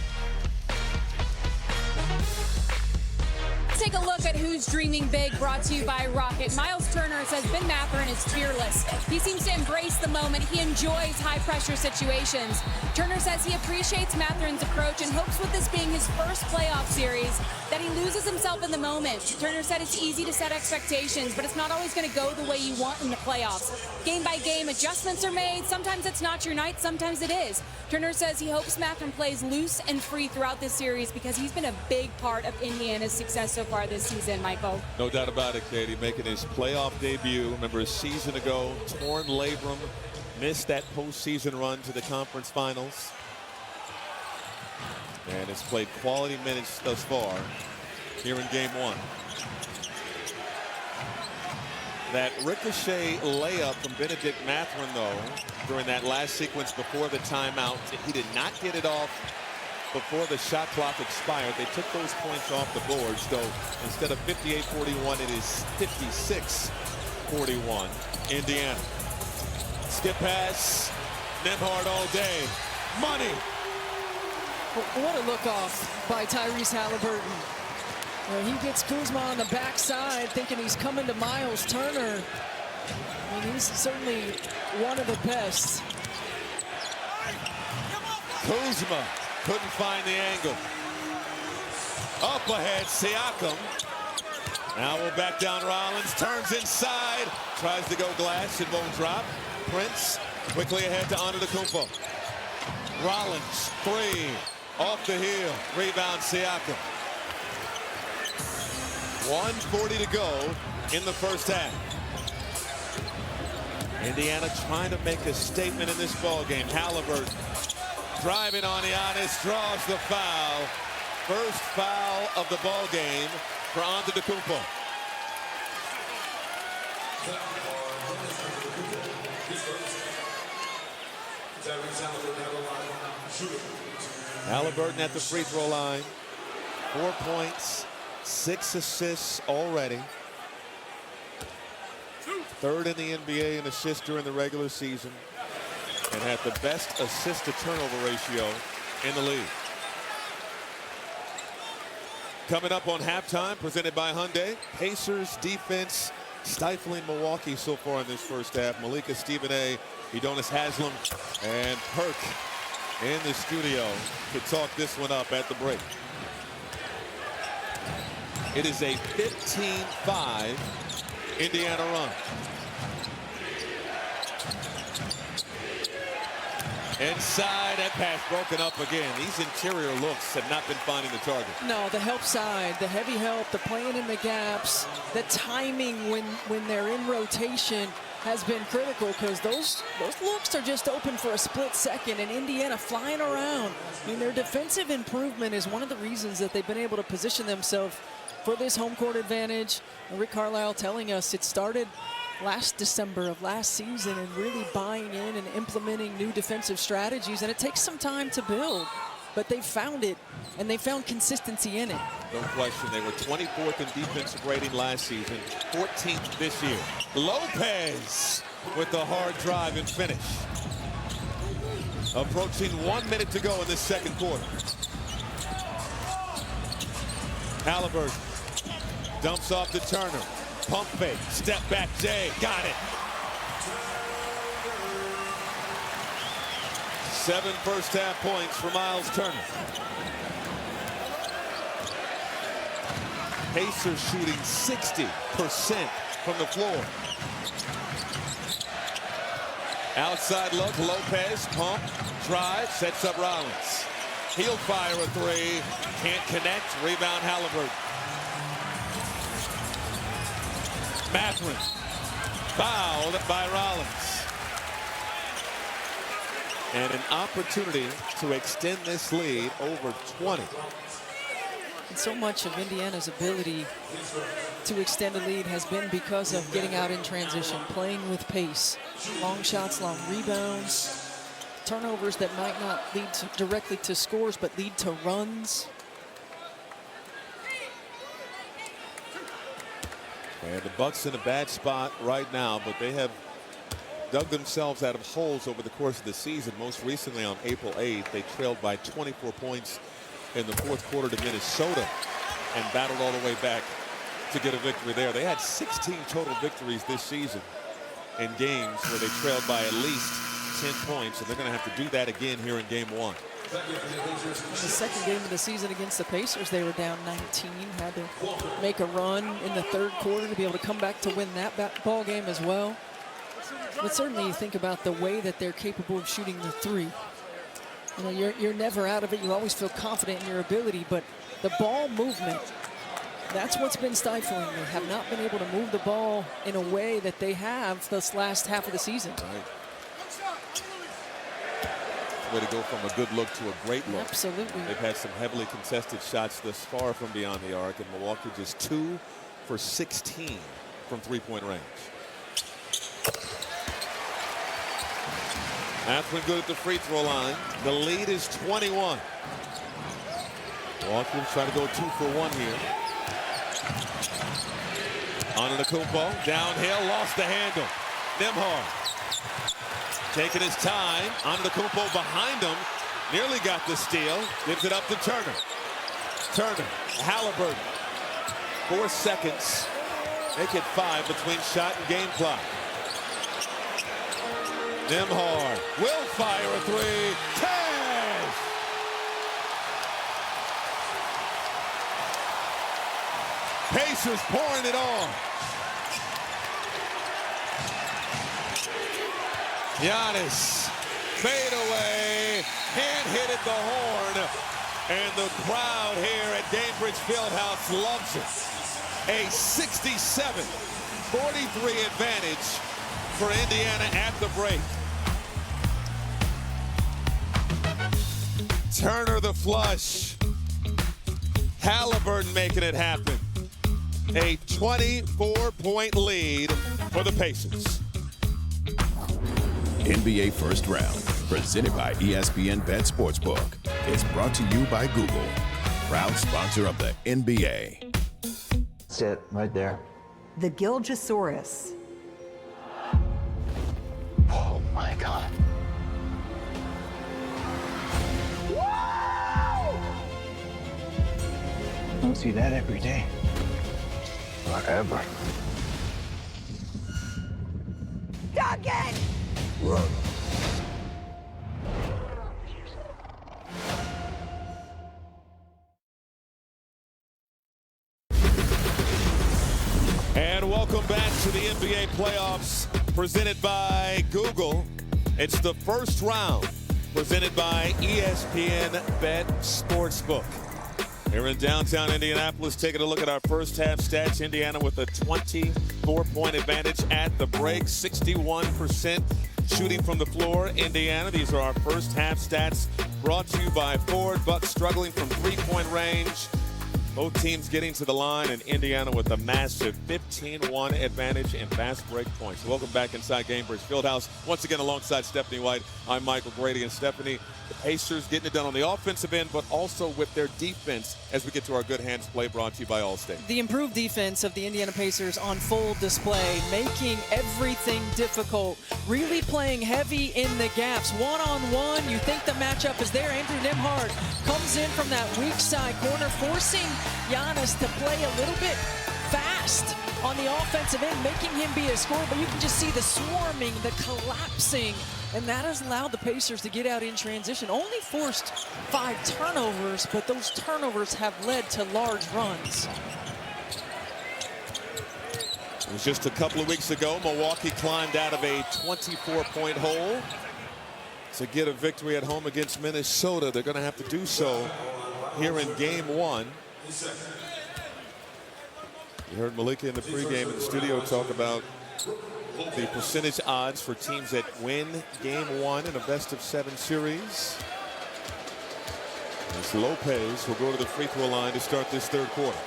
Let's take a look at who's dreaming big, brought to you by Rocket. Miles Turner says Ben Mathurin is fearless. He seems to embrace the moment. He enjoys high-pressure situations. Turner says he appreciates Mathurin's approach and hopes with this being his first playoff series that he loses himself in the moment. Turner said it's easy to set expectations, but it's not always going to go the way you want in the playoffs. Game by game, adjustments are made. Sometimes it's not your night, sometimes it is. Turner says he hopes Mathurin plays loose and free throughout this series because he's been a big part of Indiana's success so far this season, Michael. No doubt about it, Katie. Making his playoff debut. Remember a season ago, torn labrum, missed that postseason run to the conference finals. And has played quality minutes thus far here in game one. That ricochet layup from Benedict Mathurin, though, during that last sequence before the timeout, he did not get it off before the shot clock expired. They took those points off the board. So instead of 58-41, it is 56-41 Indiana. Skip pass. Nembhard all day. Money. What a look off by Tyrese Halliburton. He gets Kuzma on the backside thinking he's coming to Miles Turner. I mean, he's certainly one of the best. Now we'll back down Rollins, turns inside, tries to go glass, it won't drop. Prince quickly ahead to Antetokounmpo. Rollins, three, off the heel, rebound Siakam. 1:40 to go in the first half. Indiana trying to make a statement in this ball game. Halliburton driving on Giannis, draws the foul. First foul of the ball game for Antetokounmpo. Halliburton at the free throw line. 4 points, 6 assists already. Third in the NBA in assists during the regular season, and had the best assist to turnover ratio in the league. Coming up on halftime, presented by Hyundai. Pacers defense stifling Milwaukee so far in this first half. Malika Stephen, Udonis Haslem, and Perk in the studio to talk this one up at the break. It is a 15-5 Indiana run. Inside, that pass broken up again. These interior looks have not been finding the target. No, the help side, the heavy help, the playing in the gaps, the timing when they're in rotation has been critical, because those looks are just open for a split second, and Indiana flying around. I mean, their defensive improvement is one of the reasons that they've been able to position themselves for this home court advantage. And Rick Carlisle telling us it started last December of last season, and really buying in and implementing new defensive strategies, and it takes some time to build, but they found it, and they found consistency in it. No question, they were 24th in defensive rating last season, 14th this year. Lopez with the hard drive and finish. Approaching 1 minute to go in this second quarter. Halliburton dumps off to Turner. Pump fake, step back, Jay, got it. 7 first half points for Miles Turner. Pacers shooting 60% from the floor. Outside look, Lopez, pump, drive, sets up Rollins. He'll fire a three, can't connect, rebound Halliburton. Mathurin fouled by Rollins. And an opportunity to extend this lead over 20. And so much of Indiana's ability to extend a lead has been because of getting out in transition, playing with pace, long shots, long rebounds, turnovers that might not lead directly to scores, but lead to runs. And the Bucks in a bad spot right now, but they have dug themselves out of holes over the course of the season. Most recently on April 8th, they trailed by 24 points in the fourth quarter to Minnesota and battled all the way back to get a victory there. They had 16 total victories this season in games where they trailed by at least 10 points, and they're going to have to do that again here in game one. In the second game of the season against the Pacers, they were down 19, had to make a run in the third quarter to be able to come back to win that ball game as well. But certainly you think about the way that they're capable of shooting the three. You know, you're never out of it. You always feel confident in your ability, but the ball movement, that's what's been stifling. They have not been able to move the ball in a way that they have this last half of the season. Right. Way to go from a good look to a great look. Absolutely. They've had some heavily contested shots thus far from beyond the arc, and Milwaukee just 2 for 16 from three-point range. Mathurin good at the free throw line. The lead is 21. Milwaukee will try to go 2 for 1 here. Antetokounmpo downhill, lost the handle. Nembhard taking his time. Antetokounmpo behind him, nearly got the steal. Gives it up to Turner. Turner, Halliburton. 4 seconds. Make it 5 between shot and game clock. Nembhard will fire a three. Cash! Pacers pouring it on. Giannis, fade away, hand hit at the horn, and the crowd here at Gainbridge Fieldhouse loves it. A 67-43 advantage for Indiana at the break. Turner the flush. Halliburton making it happen. A 24-point lead for the Pacers. NBA First Round, presented by ESPN Bet Sportsbook. It's brought to you by Google, proud sponsor of the NBA. That's it, right there. The Gilgosaurus. Oh my God. Don't see that every day. Or ever. Duncan! Run. And welcome back to the NBA playoffs presented by Google. It's the first round presented by ESPN Bet Sportsbook. Here in downtown Indianapolis, taking a look at our first half stats. Indiana with a 24-point advantage at the break, 61% shooting from the floor. Indiana, these are our first half stats brought to you by Ford. Bucks struggling from three-point range. Both teams getting to the line, and Indiana with a massive 15-1 advantage in fast break points. Welcome back inside Gainbridge Fieldhouse. Once again, alongside Stephanie White, I'm Michael Grady. And Stephanie, the Pacers getting it done on the offensive end, but also with their defense as we get to our good hands play, brought to you by Allstate. The improved defense of the Indiana Pacers on full display, making everything difficult, really playing heavy in the gaps. One-on-one, you think the matchup is there. Andrew Nembhard comes in from that weak side corner, forcing Giannis to play a little bit fast on the offensive end, making him be a scorer, but you can just see the swarming, the collapsing, and that has allowed the Pacers to get out in transition. Only forced 5 turnovers, but those turnovers have led to large runs. It was just a couple of weeks ago, Milwaukee climbed out of a 24-point hole to get a victory at home against Minnesota. They're going to have to do so here in game 1. You heard Malika in the pregame in the studio talk about the percentage odds for teams that win game 1 in a best-of-7 series. As Lopez will go to the free throw line to start this third quarter.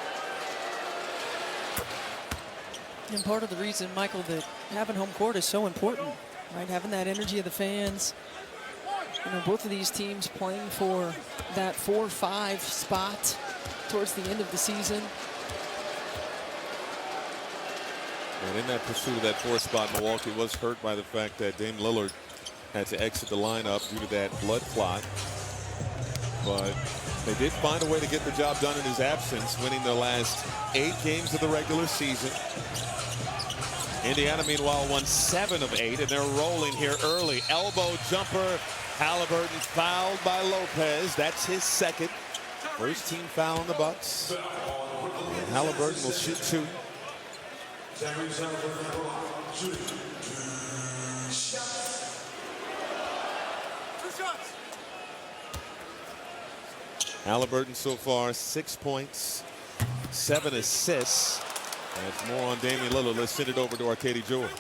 And part of the reason, Michael, that having home court is so important, right? Having that energy of the fans. You know, both of these teams playing for that 4-5 spot towards the end of the season. And in that pursuit of that 4th spot, Milwaukee was hurt by the fact that Dame Lillard had to exit the lineup due to that blood clot. But they did find a way to get the job done in his absence, winning their last 8 games of the regular season. Indiana, meanwhile, won 7 of 8, and they're rolling here early. Elbow jumper. Halliburton fouled by Lopez. That's his second. First team foul on the Bucks. And Halliburton will shoot 2. Halliburton so far 6 points, 7 assists. That's more on Damian Lillard. Let's send it over to Arcady George.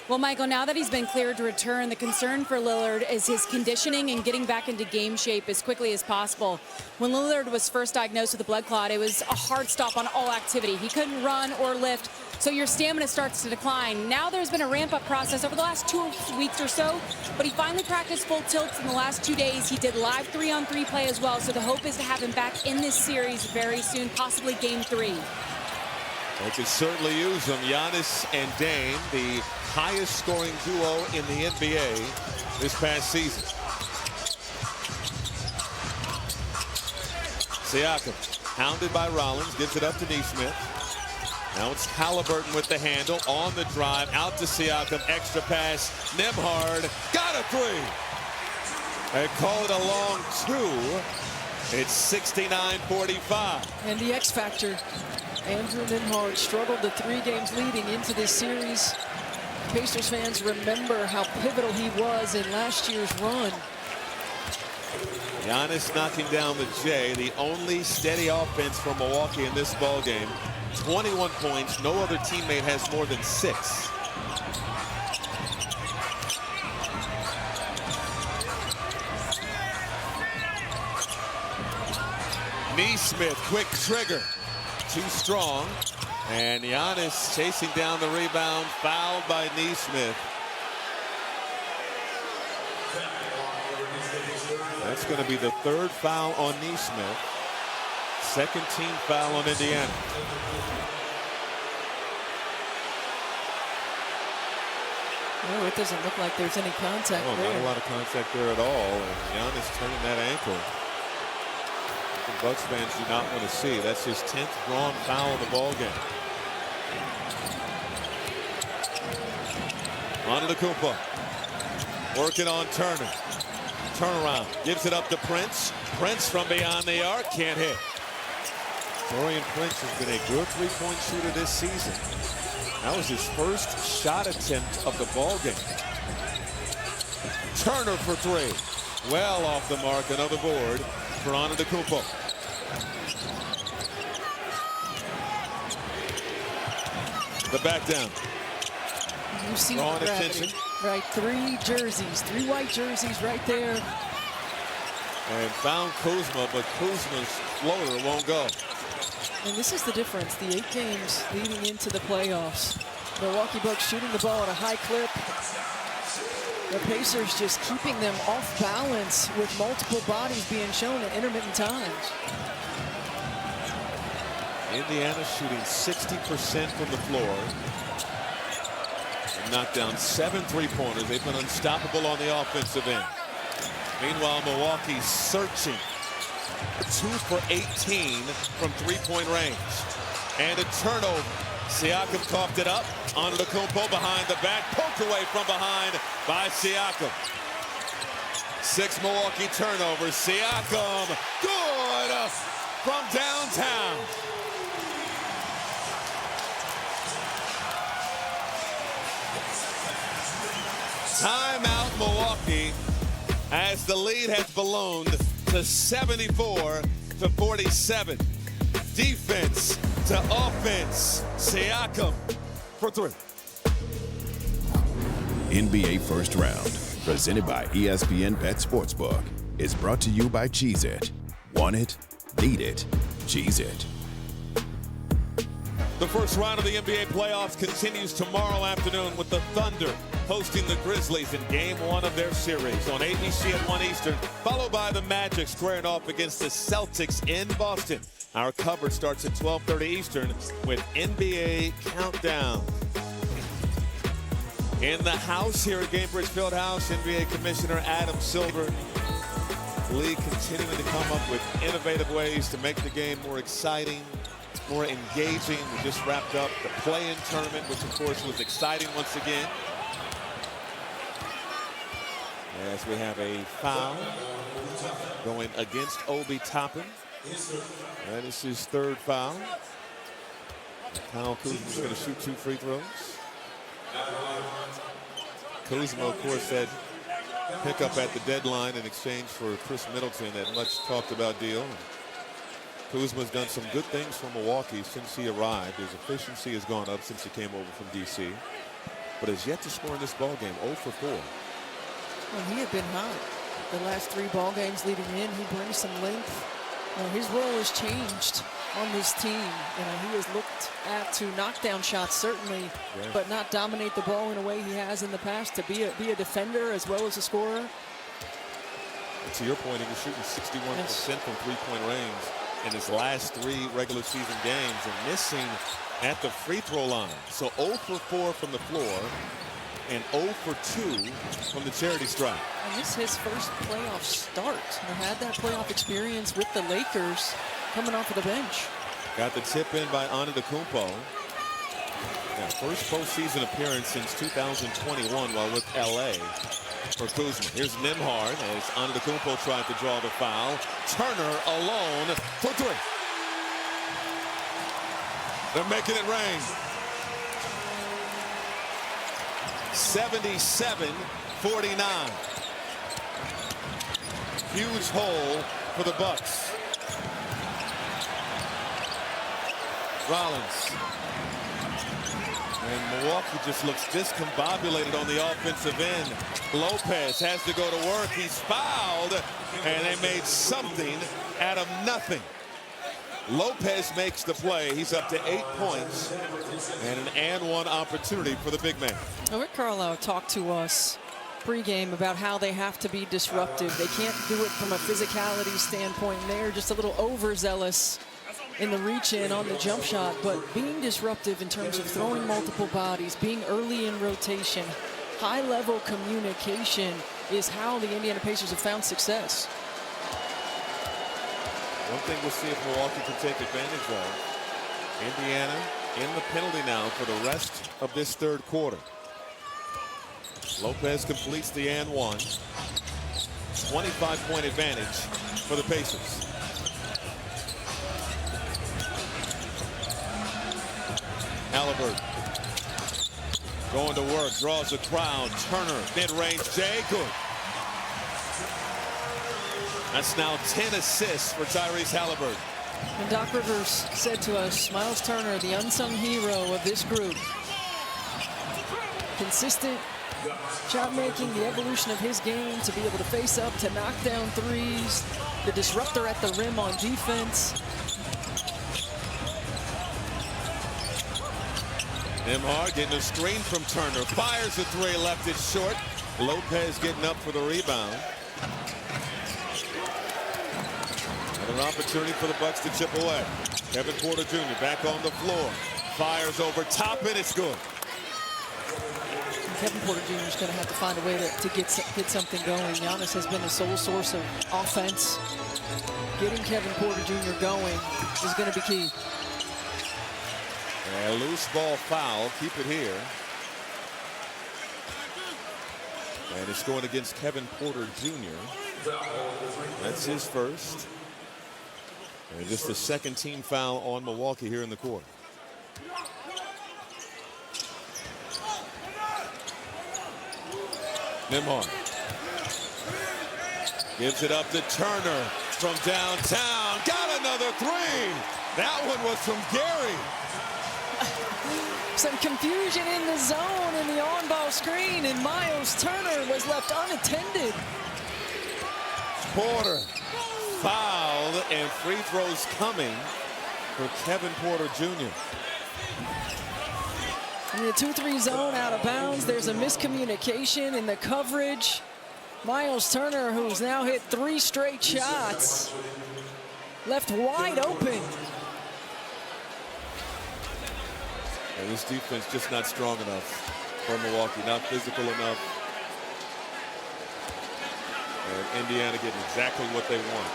Well, Michael, now that he's been cleared to return, the concern for Lillard is his conditioning and getting back into game shape as quickly as possible. When Lillard was first diagnosed with a blood clot, it was a hard stop on all activity. He couldn't run or lift, so your stamina starts to decline. Now there's been a ramp-up process over the last 2 weeks or so, but he finally practiced full tilts in the last 2 days. He did live 3-on-3 play as well, so the hope is to have him back in this series very soon, possibly game 3. They could certainly use them. Giannis and Dame, the highest scoring duo in the NBA this past season. Siakam, hounded by Rollins, gives it up to Nesmith. Now it's Halliburton with the handle, on the drive, out to Siakam, extra pass, Nembhard, got a 3. They call it a long 2. It's 69-45. And the X factor, Andrew Nembhard struggled the 3 games leading into this series. Pacers fans remember how pivotal he was in last year's run. Giannis knocking down the J, the only steady offense for Milwaukee in this ball game. 21 points. No other teammate has more than 6. Neesmith, quick trigger. Too strong. And Giannis chasing down the rebound, fouled by Neesmith. That's going to be the 3rd foul on Neesmith. 2nd team foul on Indiana. No, it doesn't look like there's any contact there. Not a lot of contact there at all. And Giannis turning that ankle. The Bucks fans do not want to see. That's his 10th drawn foul of the ball game. Antetokounmpo working on Turner. Turnaround, gives it up to Prince. Prince from beyond the arc, can't hit. Taurean Prince has been a good 3-point shooter this season. That was his first shot attempt of the ball game. Turner for 3. Well off the mark, another board for Antetokounmpo. The back down. You see drawing gravity, attention. right? 3 jerseys, 3 white jerseys right there. And found Kuzma, but Kuzma's floater won't go. And this is the difference, the 8 games leading into the playoffs. Milwaukee Bucks shooting the ball at a high clip. The Pacers just keeping them off balance with multiple bodies being shown at intermittent times. Indiana shooting 60% from the floor. And knocked down 7 3-pointers. They've been unstoppable on the offensive end. Meanwhile, Milwaukee's searching. 2 for 18 from 3-point range. And a turnover. Siakam coughed it up. Antetokounmpo behind the back. Poked away from behind by Siakam. 6 Milwaukee turnovers. Siakam, good from downtown. Timeout Milwaukee as the lead has ballooned to 74 to 47. Defense to offense. Siakam for 3. NBA First Round, presented by ESPN Bet Sportsbook, is brought to you by Cheez-It. Want it? Need it? Cheez-It. The first round of the NBA playoffs continues tomorrow afternoon with the Thunder hosting the Grizzlies in Game 1 of their series on ABC at 1 Eastern, followed by the Magic squaring off against the Celtics in Boston. Our coverage starts at 12:30 Eastern with NBA Countdown. In the house here at Gamebridge Fieldhouse, NBA Commissioner Adam Silver. League continuing to come up with innovative ways to make the game more exciting, more engaging. We just wrapped up the play-in tournament, which of course was exciting once again. As we have a foul going against Obi Toppin. That is his 3rd foul. Kyle Kuzma is going to shoot 2 free throws. Kuzma, of course, had pickup at the deadline in exchange for Chris Middleton, that much talked about deal. Kuzma's done some good things for Milwaukee since he arrived. His efficiency has gone up since he came over from DC, but has yet to score in this ball game. 0 for 4. Well, he had been hot the last 3 ball games leading in. He brings some length. His role has changed on this team. He has looked at to knock down shots, certainly, but not dominate the ball in a way he has in the past, to be a defender as well as a scorer. And to your point, he was shooting 61% from 3-point range in his last 3 regular season games and missing at the free throw line. So 0 for 4 from the floor and 0 for 2 from the charity stripe. And this is his first playoff start. He had that playoff experience with the Lakers coming off of the bench. Got the tip in by Antetokounmpo. First postseason appearance since 2021 while with LA for Kuzma. Here's Nembhard as Antetokounmpo tried to draw the foul. Turner alone for 3. They're making it rain. 77-49. Huge hole for the Bucks. Rollins. And Milwaukee just looks discombobulated on the offensive end. Lopez has to go to work. He's fouled, and they made something out of nothing. Lopez makes the play. He's up to 8 points and an and-one opportunity for the big man. Rick Carlisle talked to us pregame about how they have to be disruptive. They can't do it from a physicality standpoint. They're just a little overzealous in the reach-in on the jump shot, but being disruptive in terms of throwing multiple bodies, being early in rotation, high-level communication is how the Indiana Pacers have found success. One thing we'll see if Milwaukee can take advantage of. Indiana in the penalty now for the rest of this third quarter. Lopez completes the and one. 25-point advantage for the Pacers. Halliburton going to work, draws the crowd. Turner, mid-range, Jay, good. That's now 10 assists for Tyrese Halliburton. And Doc Rivers said to us, Miles Turner, the unsung hero of this group. Consistent shot making, the evolution of his game to be able to face up, to knock down threes, the disruptor at the rim on defense. Nembhard getting a screen from Turner, fires a three, left it short. Lopez getting up for the rebound. Another opportunity for the Bucks to chip away. Kevin Porter Jr. back on the floor, fires over top, and it's good. Kevin Porter Jr. is going to have to find a way to get something going. Giannis has been the sole source of offense. Getting Kevin Porter Jr. going is going to be key. A loose ball foul, keep it here. And it's going against Kevin Porter Jr. That's his first. And just the second team foul on Milwaukee here in the quarter. Nembhard gives it up to Turner from downtown. Got another three. That one was from Gary. Some confusion in the zone in the on-ball screen, and Miles Turner was left unattended. Porter fouled, and free throws coming for Kevin Porter Jr. In the 2-3 zone, out of bounds. There's a miscommunication in the coverage. Miles Turner, who's now hit 3 straight shots, left wide open. And this defense just not strong enough for Milwaukee, not physical enough. And Indiana getting exactly what they want.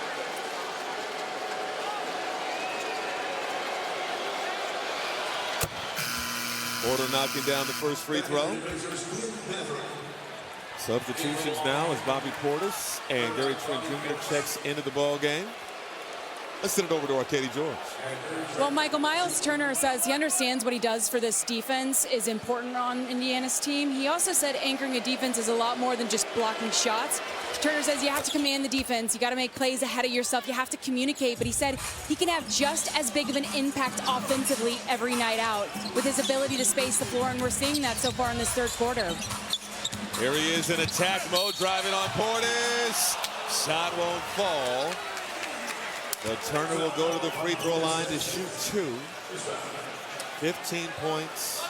Porter knocking down the first free throw. Substitutions now as Bobby Portis and Gary Trent Jr. checks into the ball game. Let's send it over to our Katie George. Well, Michael, Miles Turner says he understands what he does for this defense is important on Indiana's team. He also said anchoring a defense is a lot more than just blocking shots. Turner says you have to command the defense. You got to make plays ahead of yourself. You have to communicate. But he said he can have just as big of an impact offensively every night out with his ability to space the floor. And we're seeing that so far in this third quarter. Here he is in attack mode, driving on Portis. Shot won't fall. But Turner will go to the free throw line to shoot 2. 15 points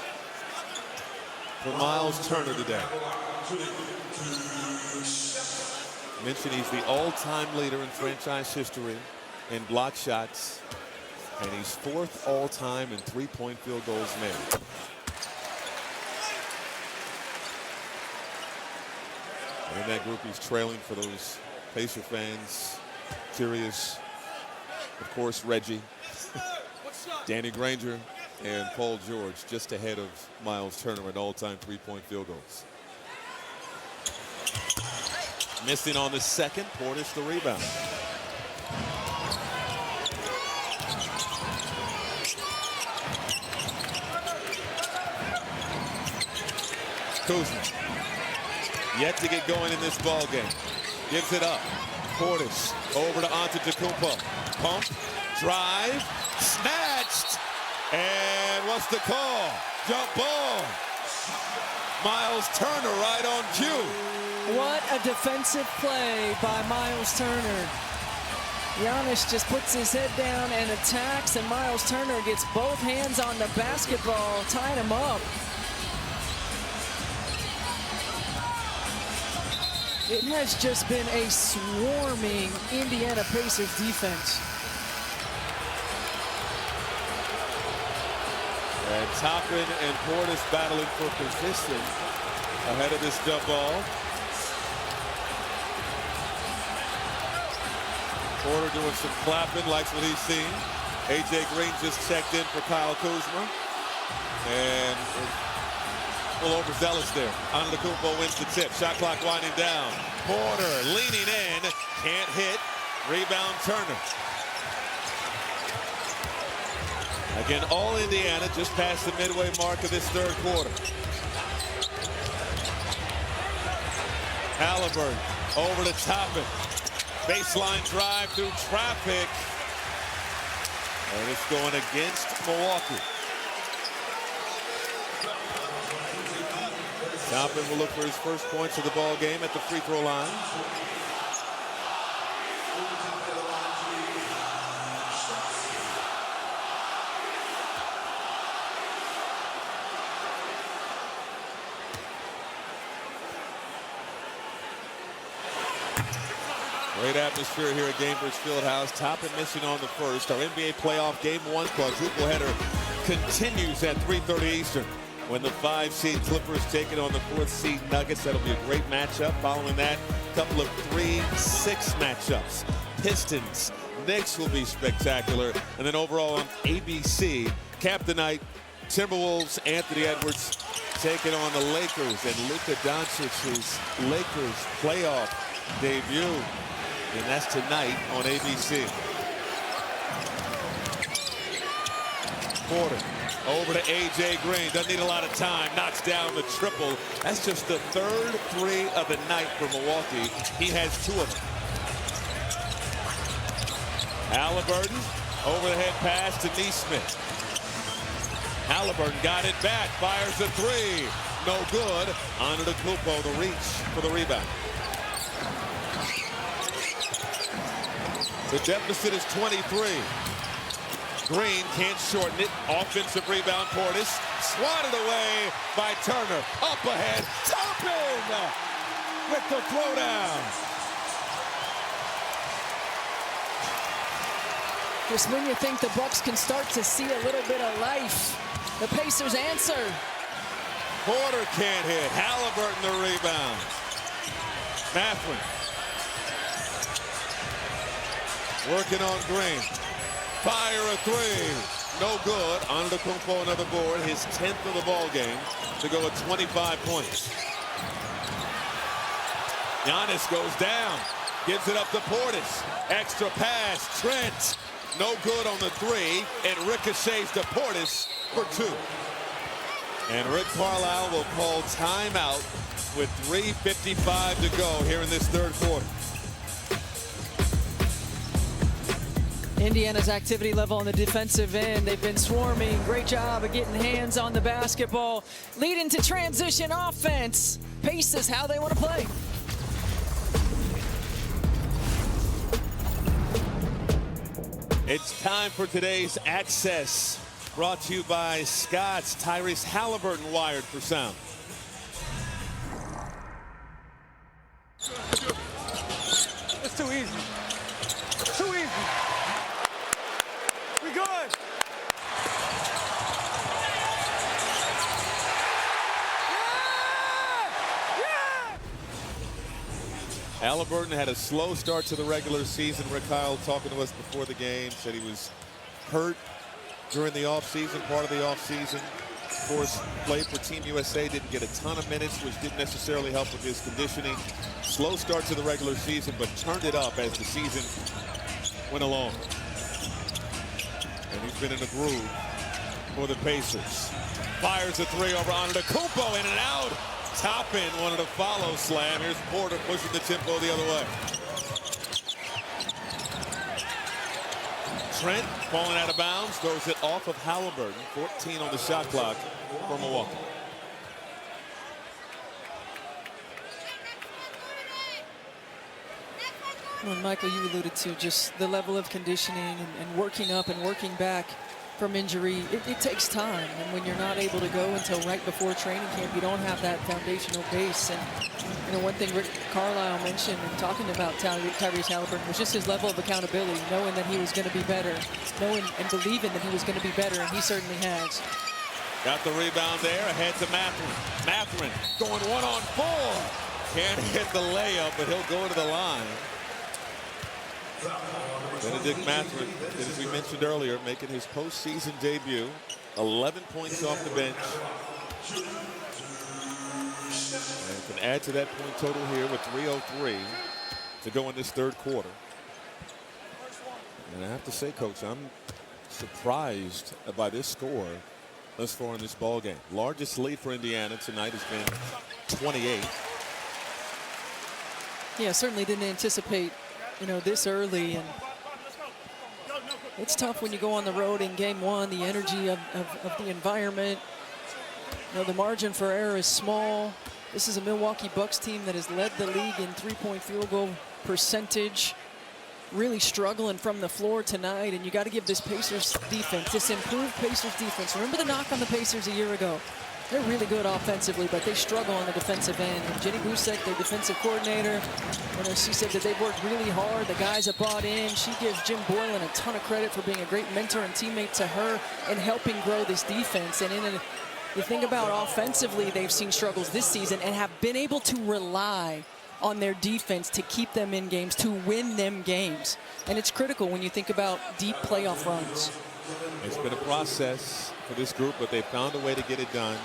for Miles Turner today. Mentioned he's the all-time leader in franchise history in block shots, and he's 4th all-time in three-point field goals made. And in that group, he's trailing for those Pacer fans. Curious. Of course, Reggie, Danny Granger, and Paul George just ahead of Miles Turner in all-time three-point field goals. Missing on the second, Portis the rebound. Kuzma, yet to get going in this ball game. Gives it up. Portis over to Antetokounmpo. Pump, drive, snatched. And what's the call? Jump ball. Miles Turner right on cue. What a defensive play by Miles Turner. Giannis just puts his head down and attacks, and Miles Turner gets both hands on the basketball, tying him up. It has just been a swarming Indiana Pacers defense. And Toppin and Portis battling for position ahead of this jump ball. Porter doing some clapping, likes what he's seen. AJ Green just checked in for Kyle Kuzma. And a little overzealous there. Antetokounmpo wins the tip. Shot clock winding down. Porter leaning in. Can't hit. Rebound Turner. Again, all Indiana just past the midway mark of this third quarter. Halliburton over to Toppin. Baseline drive through traffic. And it's going against Milwaukee. Toppin will look for his first points of the ball game at the free throw line. Great atmosphere here at Gainbridge Fieldhouse. Toppin missing on the first. Our NBA playoff game 1 quadruple header continues at 3:30 Eastern when the 5-seed Clippers take it on the 4th-seed Nuggets. That'll be a great matchup. Following that, a couple of 3-6 matchups. Pistons, Knicks will be spectacular. And then overall on ABC, cap the night, Timberwolves, Anthony Edwards taking on the Lakers and Luka Doncic's Lakers playoff debut. And that's tonight on ABC. Porter over to AJ Green. Doesn't need a lot of time. Knocks down the triple. That's just the 3rd 3 of the night for Milwaukee. He has 2 of them. Halliburton over the head pass to Neesmith. Halliburton got it back. Fires a 3. No good. Antetokounmpo the reach for the rebound. The deficit is 23. Green can't shorten it. Offensive rebound, Portis. Swatted away by Turner. Up ahead, Toppin with the throwdown. Just when you think the Bucks can start to see a little bit of life, the Pacers answer. Porter can't hit. Halliburton the rebound. Mathurin working on Green. Fire a 3. No good. Antetokounmpo another board. His 10th of the ball game to go at 25 points. Giannis goes down. Gives it up to Portis. Extra pass. Trent. No good on the 3. And ricochets to Portis for 2. And Rick Carlisle will call timeout with 3:55 to go here in this third quarter. Indiana's activity level on the defensive end. They've been swarming. Great job of getting hands on the basketball. Leading to transition offense. Pacers how they want to play. It's time for today's Access. Brought to you by Scott's. Tyrese Halliburton wired for sound. It's too easy. Too easy. We good. Halliburton had a slow start to the regular season. Rick Kyle talking to us before the game said he was hurt during the offseason, part of the offseason. Of course, played for Team USA, didn't get a ton of minutes, which didn't necessarily help with his conditioning. Slow start to the regular season, but turned it up as the season went along. And he's been in a groove for the Pacers. Fires a 3 over Antetokounmpo, in and out. Toppin wanted to follow slam. Here's Porter pushing the tempo the other way. Trent falling out of bounds, throws it off of Halliburton. 14 on the shot clock for Milwaukee. Well, Michael, you alluded to just the level of conditioning and working up and working back from injury. It takes time, and when you're not able to go until right before training camp, you don't have that foundational base. And you know, one thing Rick Carlisle mentioned in talking about Tyrese Halliburton was just his level of accountability, knowing that he was going to be better, knowing and believing that he was going to be better, and he certainly has. Got the rebound there, ahead to Mathurin. Mathurin going 1-on-4. Can't hit the layup, but he'll go to the line. Benedict Mathurin, as we mentioned earlier, making his postseason debut. 11 points off the bench. And can add to that point total here with 3:03 to go in this third quarter. And I have to say, Coach, I'm surprised by this score thus far in this ball game. Largest lead for Indiana tonight has been 28. Yeah, certainly didn't anticipate, you know, this early, and it's tough when you go on the road in game one. The energy of the environment, you know, the margin for error is small. This is a Milwaukee Bucks team that has led the league in three-point field goal percentage, really struggling from the floor tonight. And you got to give this Pacers defense, this improved Pacers defense. Remember the knock on the Pacers a year ago? They're really good offensively, but they struggle on the defensive end. And Jenny Busek, their defensive coordinator, you know, she said that they've worked really hard. The guys have bought in. She gives Jim Boylan a ton of credit for being a great mentor and teammate to her and helping grow this defense. And you think about offensively, they've seen struggles this season and have been able to rely on their defense to keep them in games, to win them games. And it's critical when you think about deep playoff runs. It's been a process for this group, but they've found a way to get it done.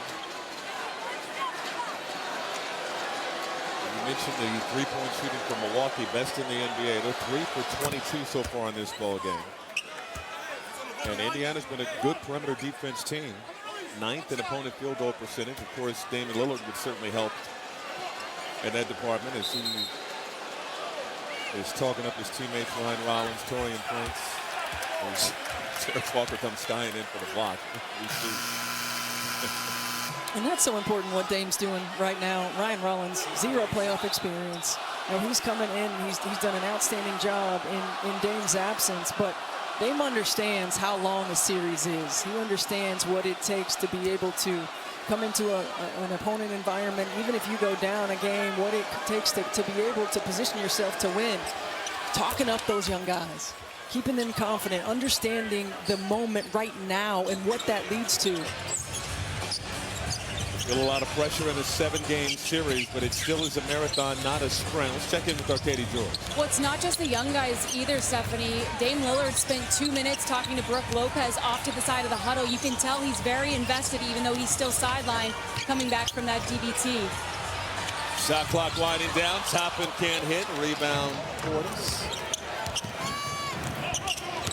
You mentioned the three-point shooting from Milwaukee, best in the NBA. They're 3 for 22 so far in this ball game. And Indiana's been a good perimeter defense team. 9th in opponent field goal percentage. Of course, Damian Lillard would certainly help in that department as he is talking up his teammates behind Rollins, Torian Prince. Derek Walker comes Stein in for the block. And that's so important what Dame's doing right now. Ryan Rollins, 0 playoff experience. You know, he's coming in, he's done an outstanding job in Dame's absence, but Dame understands how long a series is. He understands what it takes to be able to come into an opponent environment, even if you go down a game, what it takes to be able to position yourself to win. Talking up those young guys, keeping them confident, understanding the moment right now and what that leads to. Still a lot of pressure in a 7-game series, but it still is a marathon, not a sprint. Let's check in with Arcady George. Well, it's not just the young guys either, Stephanie. Dame Lillard spent 2 minutes talking to Brooke Lopez off to the side of the huddle. You can tell he's very invested, even though he's still sidelined, coming back from that DBT. Shot clock winding down. Toppin can't hit. Rebound, Portis.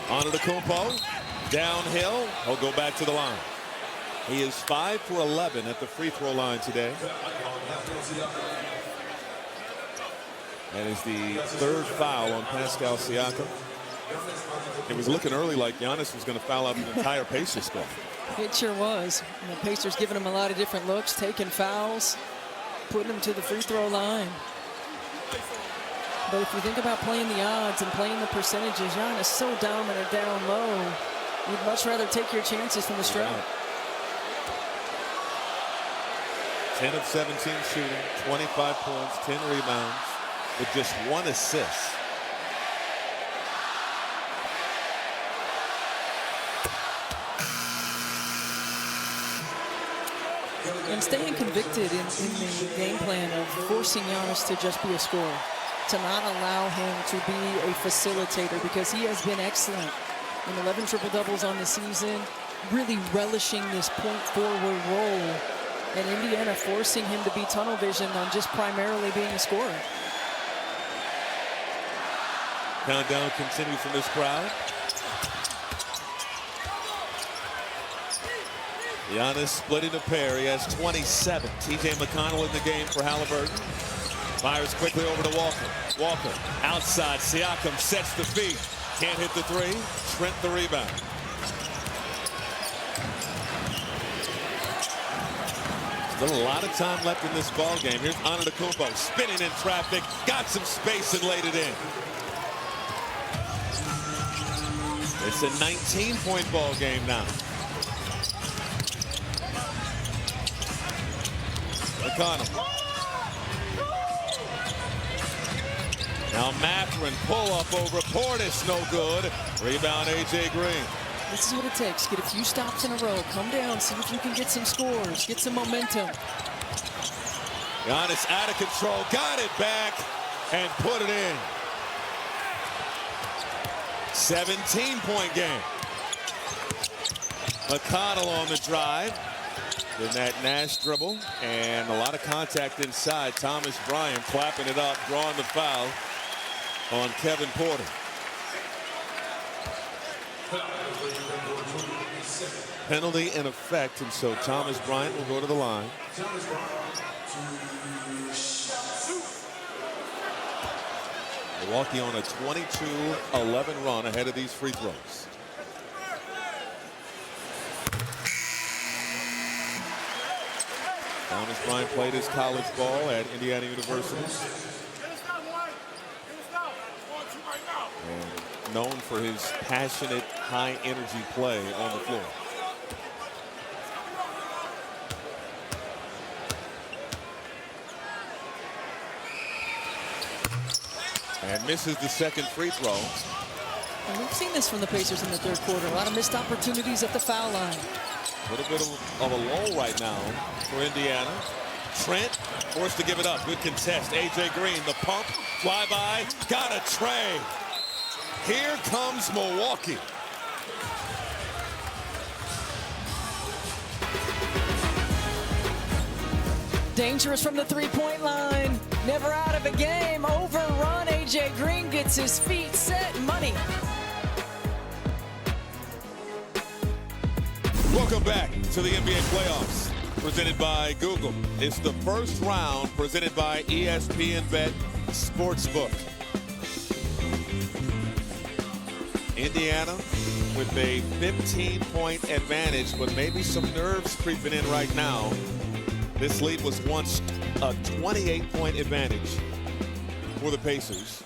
Antetokounmpo. Downhill. He'll go back to the line. He is 5 for 11 at the free throw line today. That is the 3rd foul on Pascal Siakam. It was looking early like Giannis was going to foul out the entire Pacers squad. It sure was. And the Pacers giving him a lot of different looks, taking fouls, putting him to the free throw line. But if you think about playing the odds and playing the percentages, Giannis so dominant down low. You'd much rather take your chances from the stripe. 10 of 17 shooting, 25 points, 10 rebounds, with just 1 assist. And staying convicted in the game plan of forcing Giannis to just be a scorer, to not allow him to be a facilitator, because he has been excellent in 11 triple-doubles on the season, really relishing this point-forward role. And Indiana forcing him to be tunnel vision on just primarily being a scorer. Countdown continues from this crowd. Giannis splitting a pair. He has 27. T.J. McConnell in the game for Halliburton. Fires quickly over to Walker. Walker outside. Siakam sets the feed. Can't hit the three. Trent the rebound. Still a lot of time left in this ball game. Here's Antetokounmpo spinning in traffic. Got some space and laid it in. It's a 19-point ball game now. McConnell. Now Mathurin pull up over Portis, no good. Rebound A.J. Green. This is what it takes. Get a few stops in a row. Come down, see if you can get some scores, get some momentum. Giannis out of control, got it back and put it in. 17-point game. McConnell on the drive. Then that Nash dribble and a lot of contact inside. Thomas Bryant clapping it up, drawing the foul on Kevin Porter. Penalty in effect, and so Thomas Bryant will go to the line. Milwaukee on a 22-11 run ahead of these free throws. Thomas Bryant played his college ball at Indiana University. And known for his passionate, high-energy play on the floor. And misses the second free throw. And we've seen this from the Pacers in the third quarter. A lot of missed opportunities at the foul line. A little bit of a lull right now for Indiana. Trent forced to give it up. Good contest. A.J. Green, the pump, flyby, got a tray. Here comes Milwaukee. Dangerous from the three-point line. Never out of a game. Overrun. A.J. Green gets his feet set. Money. Welcome back to the NBA playoffs, presented by Google. It's the first round presented by ESPN Bet Sportsbook. Indiana with a 15-point advantage, but maybe some nerves creeping in right now. This lead was once a 28-point advantage for the Pacers.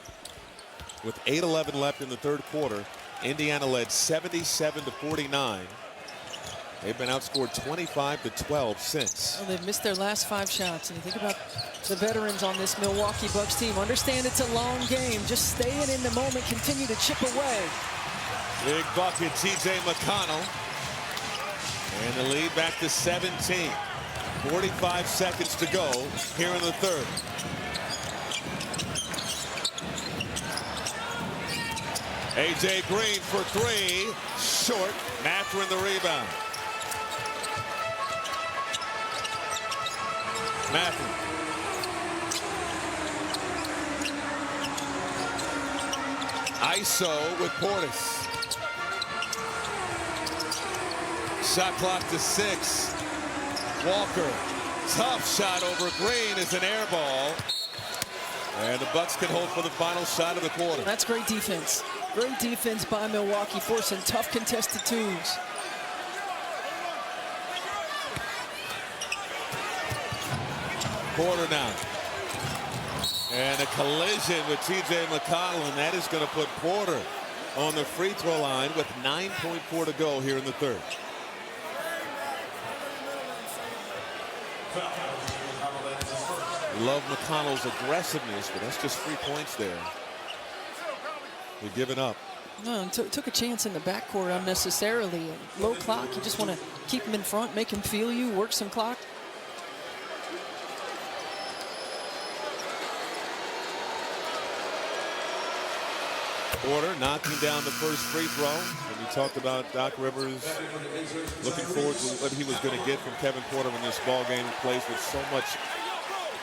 With 8:11 left in the third quarter, Indiana led 77-49. They've been outscored 25-12 since. Well, they've missed their last 5 shots. And you think about the veterans on this Milwaukee Bucks team. Understand it's a long game. Just staying in the moment, continue to chip away. Big bucket, T.J. McConnell. And the lead back to 17. 45 seconds to go here in the third. A.J. Green for three. Short. Mathurin the rebound. Mathurin. ISO with Portis. Shot clock to 6. Walker, tough shot over Green is an air ball. And the Bucks can hold for the final shot of the quarter. That's great defense. Great defense by Milwaukee, forcing tough contested twos. Porter now. And a collision with T.J. McConnell, and that is going to put Porter on the free throw line with 9.4 to go here in the third. Love McConnell's aggressiveness, but that's just 3 points there. They're giving up. No, took a chance in the backcourt unnecessarily. Low clock, you just want to keep him in front, make him feel you, work some clock. Porter knocking down the first free throw. And we talked about Doc Rivers looking forward to what he was going to get from Kevin Porter in this ball game. He plays with so much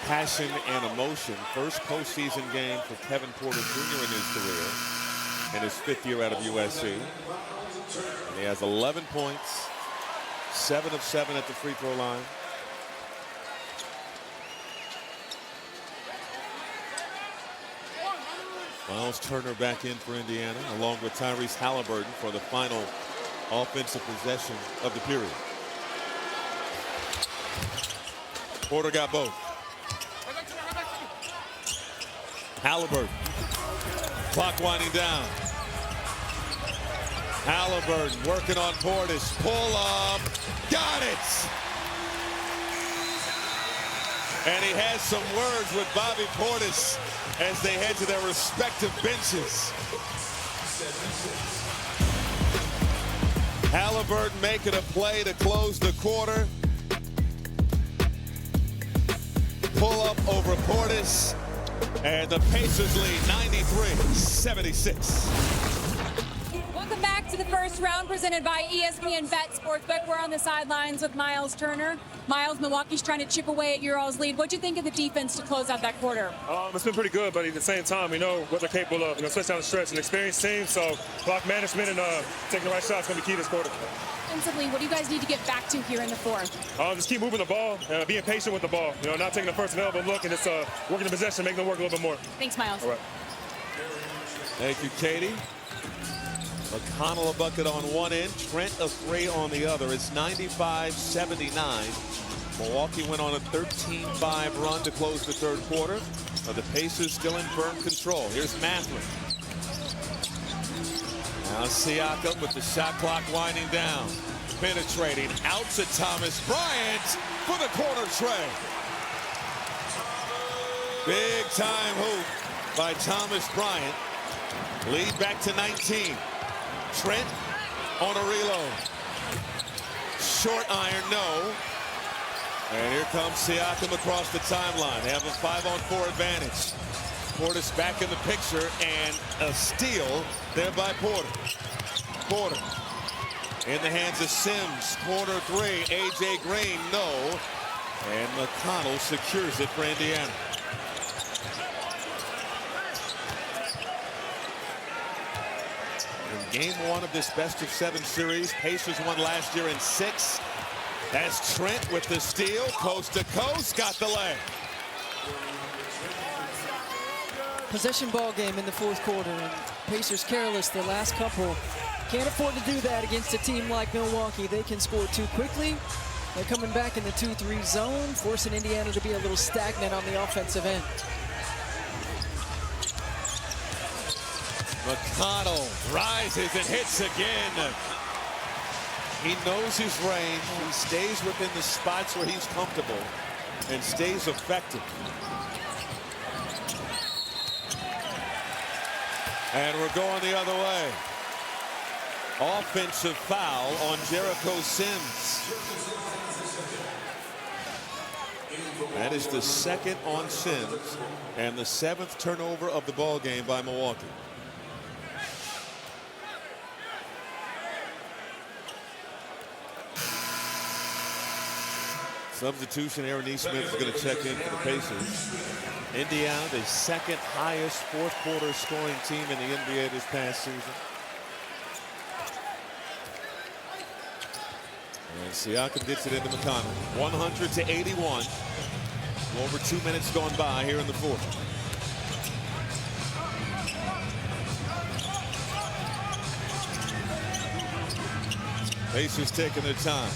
passion and emotion. First postseason game for Kevin Porter Jr. in his career, in his 5th year out of USC. And he has 11 points, 7 of 7 at the free throw line. Miles Turner back in for Indiana, along with Tyrese Halliburton for the final offensive possession of the period. Porter got both. Halliburton. Clock winding down. Halliburton working on Portis. Pull up. Got it. And he has some words with Bobby Portis as they head to their respective benches. Halliburton making a play to close the quarter. Pull up over Portis. And the Pacers lead 93-76. Welcome back to the first round presented by ESPN Bet Sportsbook. We're on the sidelines with Miles Turner. Miles, Milwaukee's trying to chip away at your all's lead. What'd you think of the defense to close out that quarter? It's been pretty good, but at the same time, we know what they're capable of, especially down the stretch. An experienced team, so clock management and taking the right shots is going to be key this quarter. Defensively, what do you guys need to get back to here in the fourth? Just keep moving the ball, being patient with the ball. Not taking the first available look and just working the possession, making them work a little bit more. Thanks, Miles. All right. Thank you, Katie. McConnell a bucket on one end, Trent a three on the other. It's 95-79. Milwaukee went on a 13-5 run to close the third quarter. But the Pacers still in firm control. Here's Mathurin. Now Siakam with the shot clock winding down. Penetrating out to Thomas Bryant for the corner tray. Big time hoop by Thomas Bryant. Lead back to 19. Trent on a reload. Short iron, no. And here comes Siakam across the timeline. They have a 5-on-4 advantage. Portis back in the picture and a steal there by Porter. Porter in the hands of Sims. Corner three. A.J. Green, no. And McConnell secures it for Indiana. In game one of this best-of-7 series, Pacers won last year in 6. That's Trent with the steal, coast to coast, got the leg. Possession ball game in the fourth quarter, and Pacers careless the last couple. Can't afford to do that against a team like Milwaukee. They can score too quickly. They're coming back in the 2-3 zone, forcing Indiana to be a little stagnant on the offensive end. McConnell rises and hits again. He knows his range. He stays within the spots where he's comfortable and stays effective. And we're going the other way. Offensive foul on Jericho Sims. That is the second on Sims and the 7th turnover of the ball game by Milwaukee. Substitution, Aaron Nesmith is going to check in for the Pacers. Indiana, the second highest fourth quarter scoring team in the NBA this past season. And Siakam gets it into McConnell. 100-81. Over 2 minutes gone by here in the fourth. Pacers taking their time.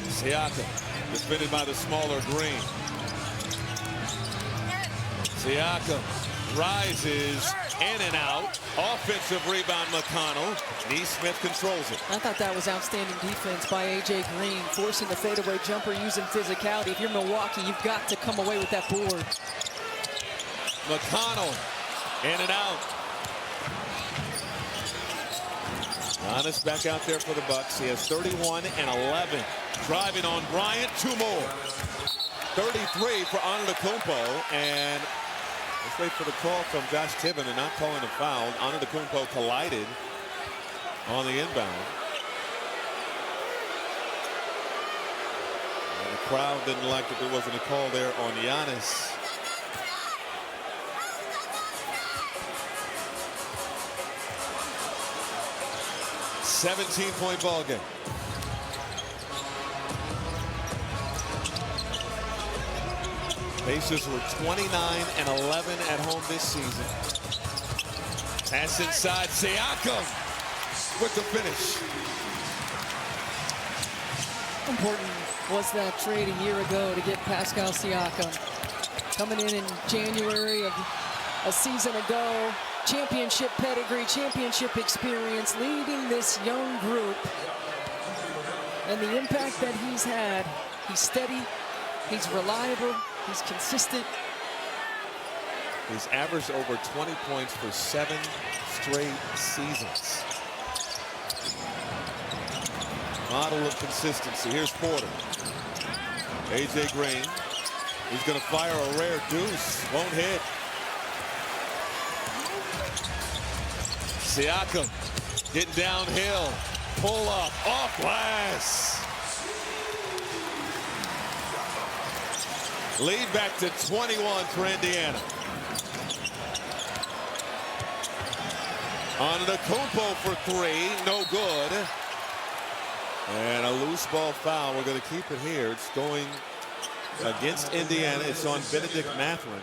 Siakam defended by the smaller Green. Siakam rises in and out. Offensive rebound, McConnell. Nesmith controls it. I thought that was outstanding defense by A.J. Green, forcing the fadeaway jumper using physicality. If you're Milwaukee, you've got to come away with that board. McConnell in and out. Giannis back out there for the Bucks. He has 31 and 11. Driving on Bryant, 2 more. 33 for Antetokounmpo, and let's wait for the call from Josh Tibbin. They're not calling a foul. Antetokounmpo collided on the inbound. And the crowd didn't like that there wasn't a call there on Giannis. .17-point ball game. Pacers were 29-11 at home this season. Pass inside, Siakam with the finish. Important was that trade a year ago to get Pascal Siakam. Coming in January of a season ago, championship pedigree, championship experience, leading this young group. And the impact that he's had, he's steady, he's reliable, he's consistent. He's averaged over 20 points for 7 straight seasons. Model of consistency. Here's Porter. A.J. Green. He's going to fire a rare deuce. Won't hit. Siakam getting downhill. Pull up. Off glass. Lead back to 21 for Indiana. Antetokounmpo for 3. No good. And a loose ball foul. We're going to keep it here. It's going against Indiana. It's on Benedict Mathurin.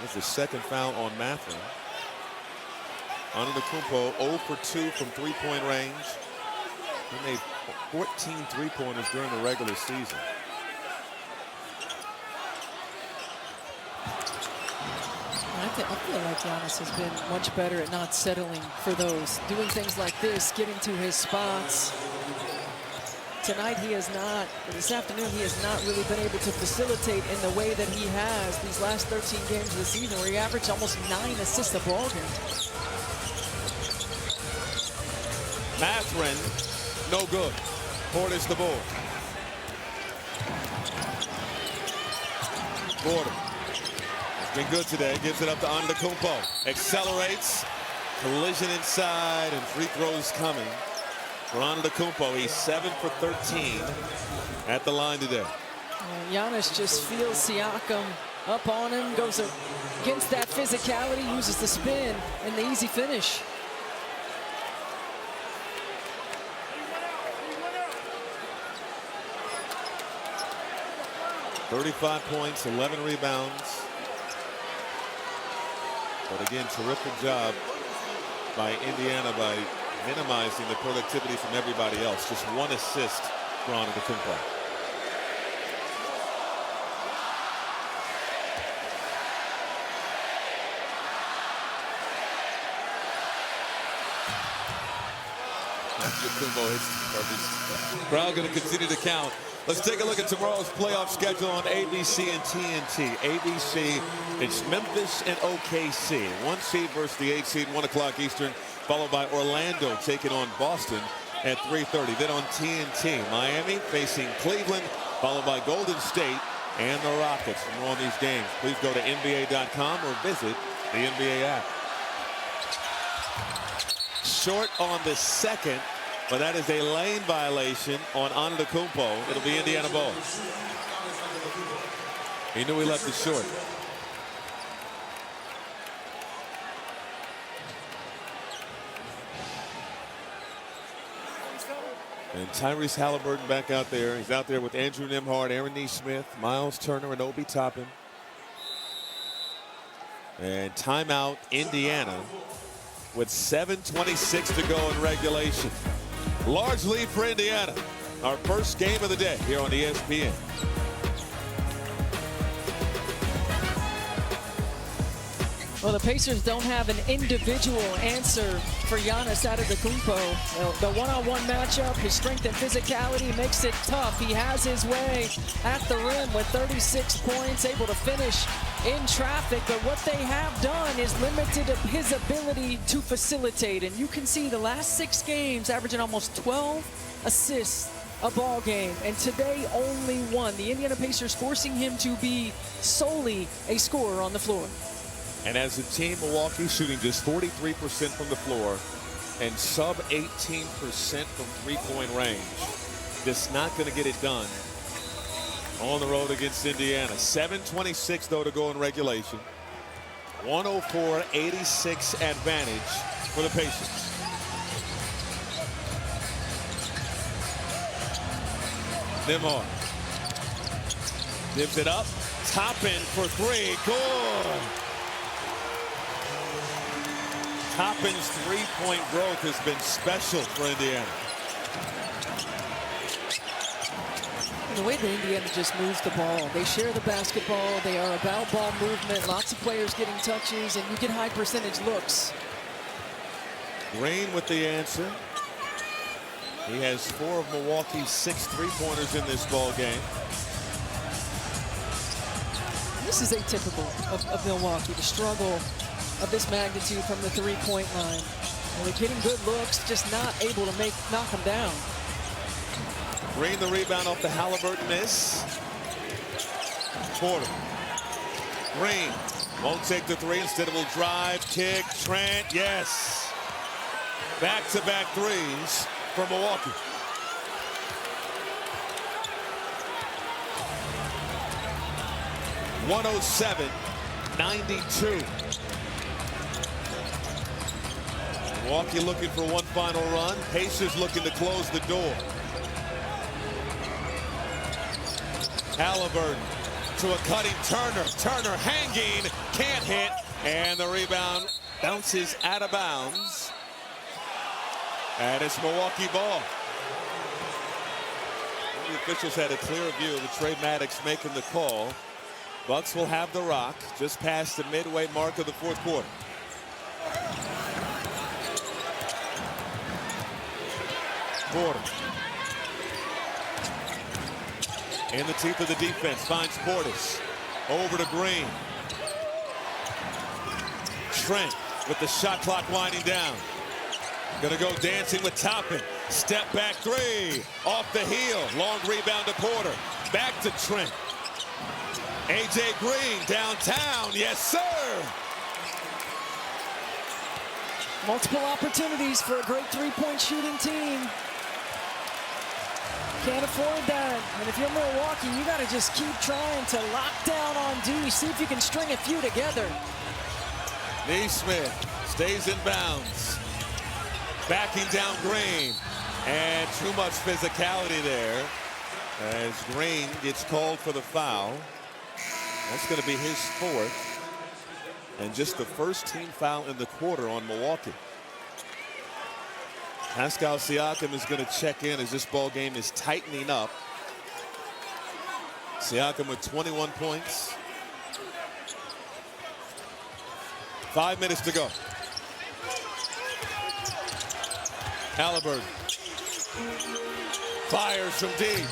That's the second foul on Mathurin. Antetokounmpo 0 for 2 from three-point range. He made 14 three-pointers during the regular season. I feel like Giannis has been much better at not settling for those, doing things like this, getting to his spots. Tonight he has not, this afternoon he has not really been able to facilitate in the way that he has these last 13 games of the season, where he averaged almost 9 assists a ball game. Mathurin, no good. Porter's the board. Porter. Been good today. Gives it up to Antetokounmpo. Accelerates. Collision inside and free throws coming for Antetokounmpo. He's 7 for 13 at the line today. Giannis just feels Siakam up on him, goes against that physicality, uses the spin and the easy finish. $35 points, 11 rebounds. But again, terrific job by Indiana by minimizing the productivity from everybody else. Just 1 assist for Antetokounmpo. Antetokounmpo hits the purpose. Crowd going to continue to count. Let's take a look at tomorrow's playoff schedule on ABC and TNT. ABC, it's Memphis and OKC. 1 seed versus the 8 seed, 1 o'clock Eastern, followed by Orlando taking on Boston at 3:30. Then on TNT, Miami facing Cleveland, followed by Golden State and the Rockets. For more on these games, please go to NBA.com or visit the NBA app. Short on the second. But that is a lane violation on Antetokounmpo. It'll be Indiana ball. He knew he left it short. And Tyrese Halliburton back out there. He's out there with Andrew Nembhard, Aaron Nesmith, Miles Turner, and Obi Toppin. And timeout Indiana with 7:26 to go in regulation. Large lead for Indiana. Our first game of the day here on ESPN. Well, the Pacers don't have an individual answer for Giannis Antetokounmpo. The one-on-one matchup, his strength and physicality makes it tough. He has his way at the rim with 36 points, able to finish in traffic. But what they have done is limited his ability to facilitate. And you can see the last 6 games averaging almost 12 assists a ball game. And today only 1. The Indiana Pacers forcing him to be solely a scorer on the floor. And as a team, Milwaukee shooting just 43% from the floor and sub 18% from three-point range. Just not going to get it done on the road against Indiana. 7:26 though to go in regulation. 104-86 advantage for the Pacers. Nembhard Gives it up. Toppin for three. Good. Toppin's three-point growth has been special for Indiana. The way that Indiana just moves the ball, they share the basketball, they are about ball movement, lots of players getting touches, and you get high percentage looks. Green with the answer. He has 4 of Milwaukee's 6 three-pointers in this ball game. This is atypical of Milwaukee, the struggle of this magnitude from the three-point line. And they're getting good looks, just not able to knock them down. Green the rebound off the Halliburton miss. Porter. Green won't take the three, instead will drive, kick, Trent, yes. Back-to-back threes for Milwaukee. (107-92). Milwaukee looking for one final run. Pacers looking to close the door. Halliburton to a cutting Turner. Turner hanging, can't hit, and the rebound bounces out of bounds. And it's Milwaukee ball. The officials had a clear view of Trey Maddox making the call. Bucks will have the rock just past the midway mark of the fourth quarter. Porter. In the teeth of the defense, finds Portis. Over to Green. Trent with the shot clock winding down. Gonna go dancing with Toppin. Step back three. Off the heel. Long rebound to Porter. Back to Trent. A.J. Green downtown. Yes, sir. Multiple opportunities for a great three-point shooting team. Can't afford that. And if you're Milwaukee, you got to just keep trying to lock down on D. See if you can string a few together. Neesmith stays in bounds. Backing down Green. And too much physicality there as Green gets called for the foul. That's going to be his 4th. And just the first team foul in the quarter on Milwaukee. Pascal Siakam is going to check in as this ball game is tightening up. Siakam with 21 points. 5 minutes to go. Halliburton fires from deep.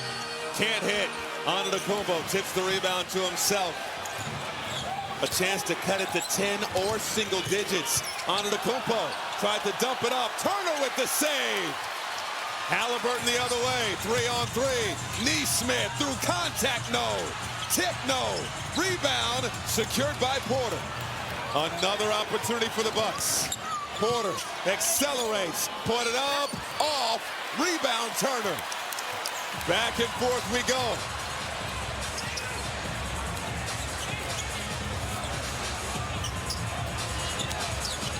Can't hit. Antetokounmpo tips the rebound to himself. A chance to cut it to 10 or single digits. Antetokounmpo tried to dump it up. Turner with the save. Halliburton the other way. 3-on-3. Neesmith through contact, no. Tip, no. Rebound secured by Porter. Another opportunity for the Bucks. Porter accelerates. Put it up. Off. Rebound Turner. Back and forth we go.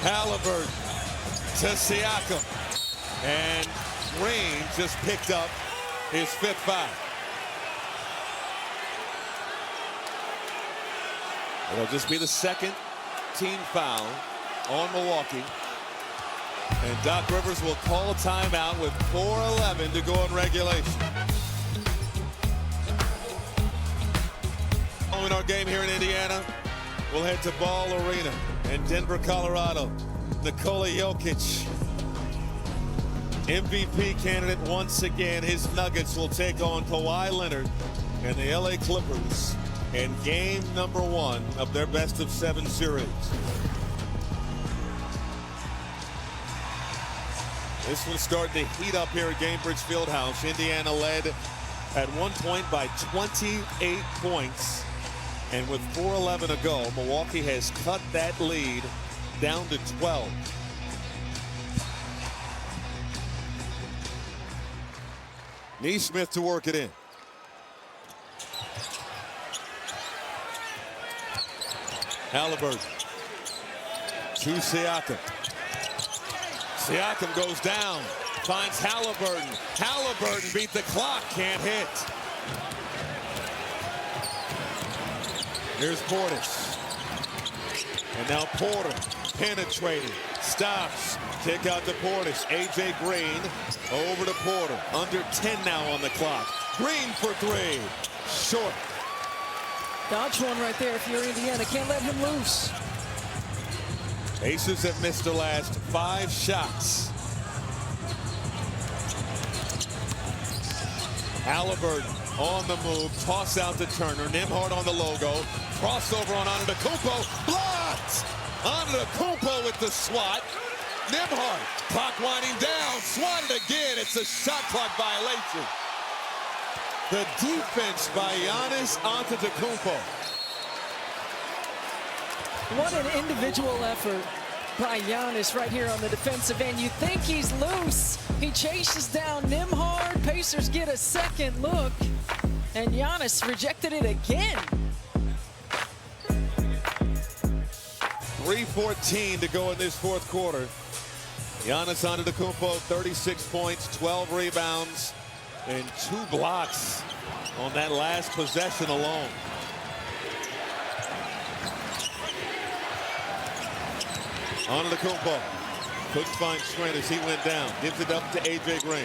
Halliburton to Siakam. And Green just picked up his 5th foul. It'll just be the 2nd team foul on Milwaukee. And Doc Rivers will call a timeout with 4:11 to go in regulation. Following our game here in Indiana, we'll head to Ball Arena in Denver, Colorado. Nikola Jokic, MVP candidate once again. His Nuggets will take on Kawhi Leonard and the LA Clippers in game number 1 of their best-of-7 series. This one's starting to heat up here at Gainbridge Fieldhouse. Indiana led at one point by 28 points. And with 4:11 to go, Milwaukee has cut that lead down to 12. Neesmith to work it in. Halliburton to Siakam. Siakam goes down, finds Halliburton. Halliburton beat the clock, can't hit. Here's Portis. And now Porter penetrating. Stops. Kick out to Portis. A.J. Green over to Porter. Under 10 now on the clock. Green for three. Short. Dodge one right there if you're Indiana. Can't let him loose. Aces have missed the last 5 shots. Halliburton on the move. Toss out to Turner. Nembhard on the logo. Crossover on Antetokounmpo. Blocked! Antetokounmpo with the swat. Nembhard. Clock winding down. Swatted again. It's a shot clock violation. The defense by Giannis Antetokounmpo. What an individual effort by Giannis right here on the defensive end. You think he's loose. He chases down Nembhard. Pacers get a second look. And Giannis rejected it again. 3:14 to go in this fourth quarter. Giannis Antetokounmpo, 36 points, 12 rebounds, and 2 blocks on that last possession alone. Antetokounmpo couldn't find Trent as he went down. Gives it up to A.J. Green.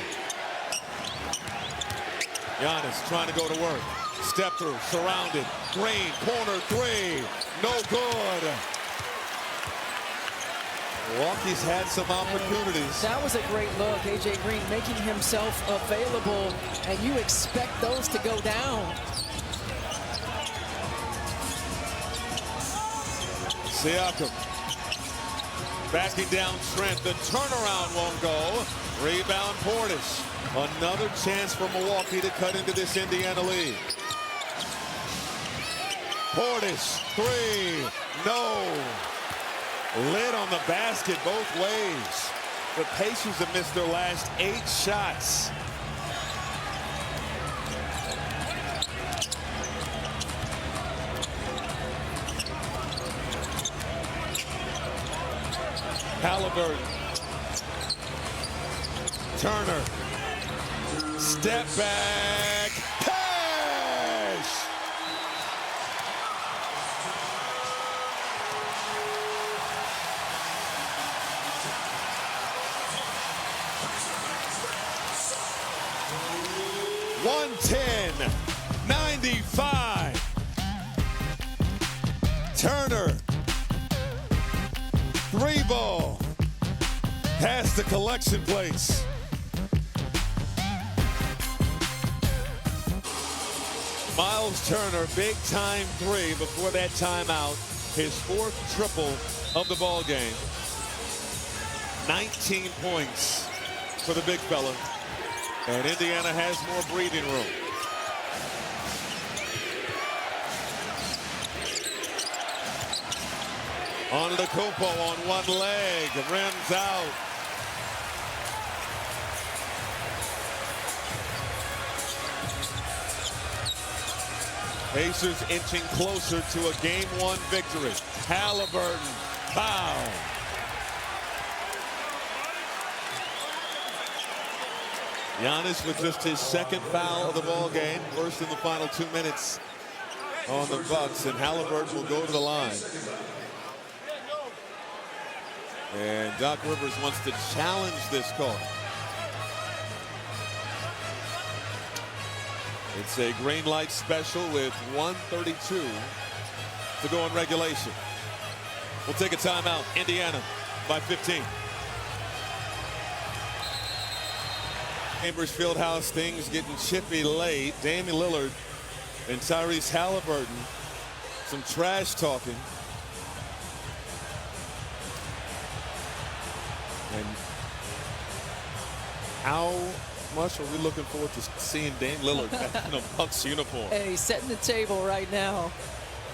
Giannis trying to go to work. Step through, surrounded. Green, corner three. No good. Milwaukee's had some opportunities. That was a great look. A.J. Green making himself available, and you expect those to go down. Siakam backing down Trent. The turnaround won't go. Rebound Portis. Another chance for Milwaukee to cut into this Indiana lead. Portis, three, no. Lid on the basket both ways. The Pacers have missed their last 8 shots. Halliburton. Turner. Step back. Pass! .110, 95. Turner. 3 ball. Past the collection plates. Miles Turner, big time 3 before that timeout. His 4th triple of the ball game. 19 points for the big fella. And Indiana has more breathing room. Antetokounmpo on one leg, rims out. Pacers inching closer to a Game 1 victory. Halliburton, foul. Giannis with just his 2nd foul of the ball game, first in the final 2 minutes on the Bucks, and Halliburton will go to the line. And Doc Rivers wants to challenge this call. It's a green light special with 1:32 to go in regulation. We'll take a timeout. Indiana by 15. Chambers Fieldhouse, things getting chippy late. Damian Lillard and Tyrese Halliburton, some trash talking. And how much are we looking forward to seeing Dame Lillard back in a Bucks uniform? Hey, setting the table right now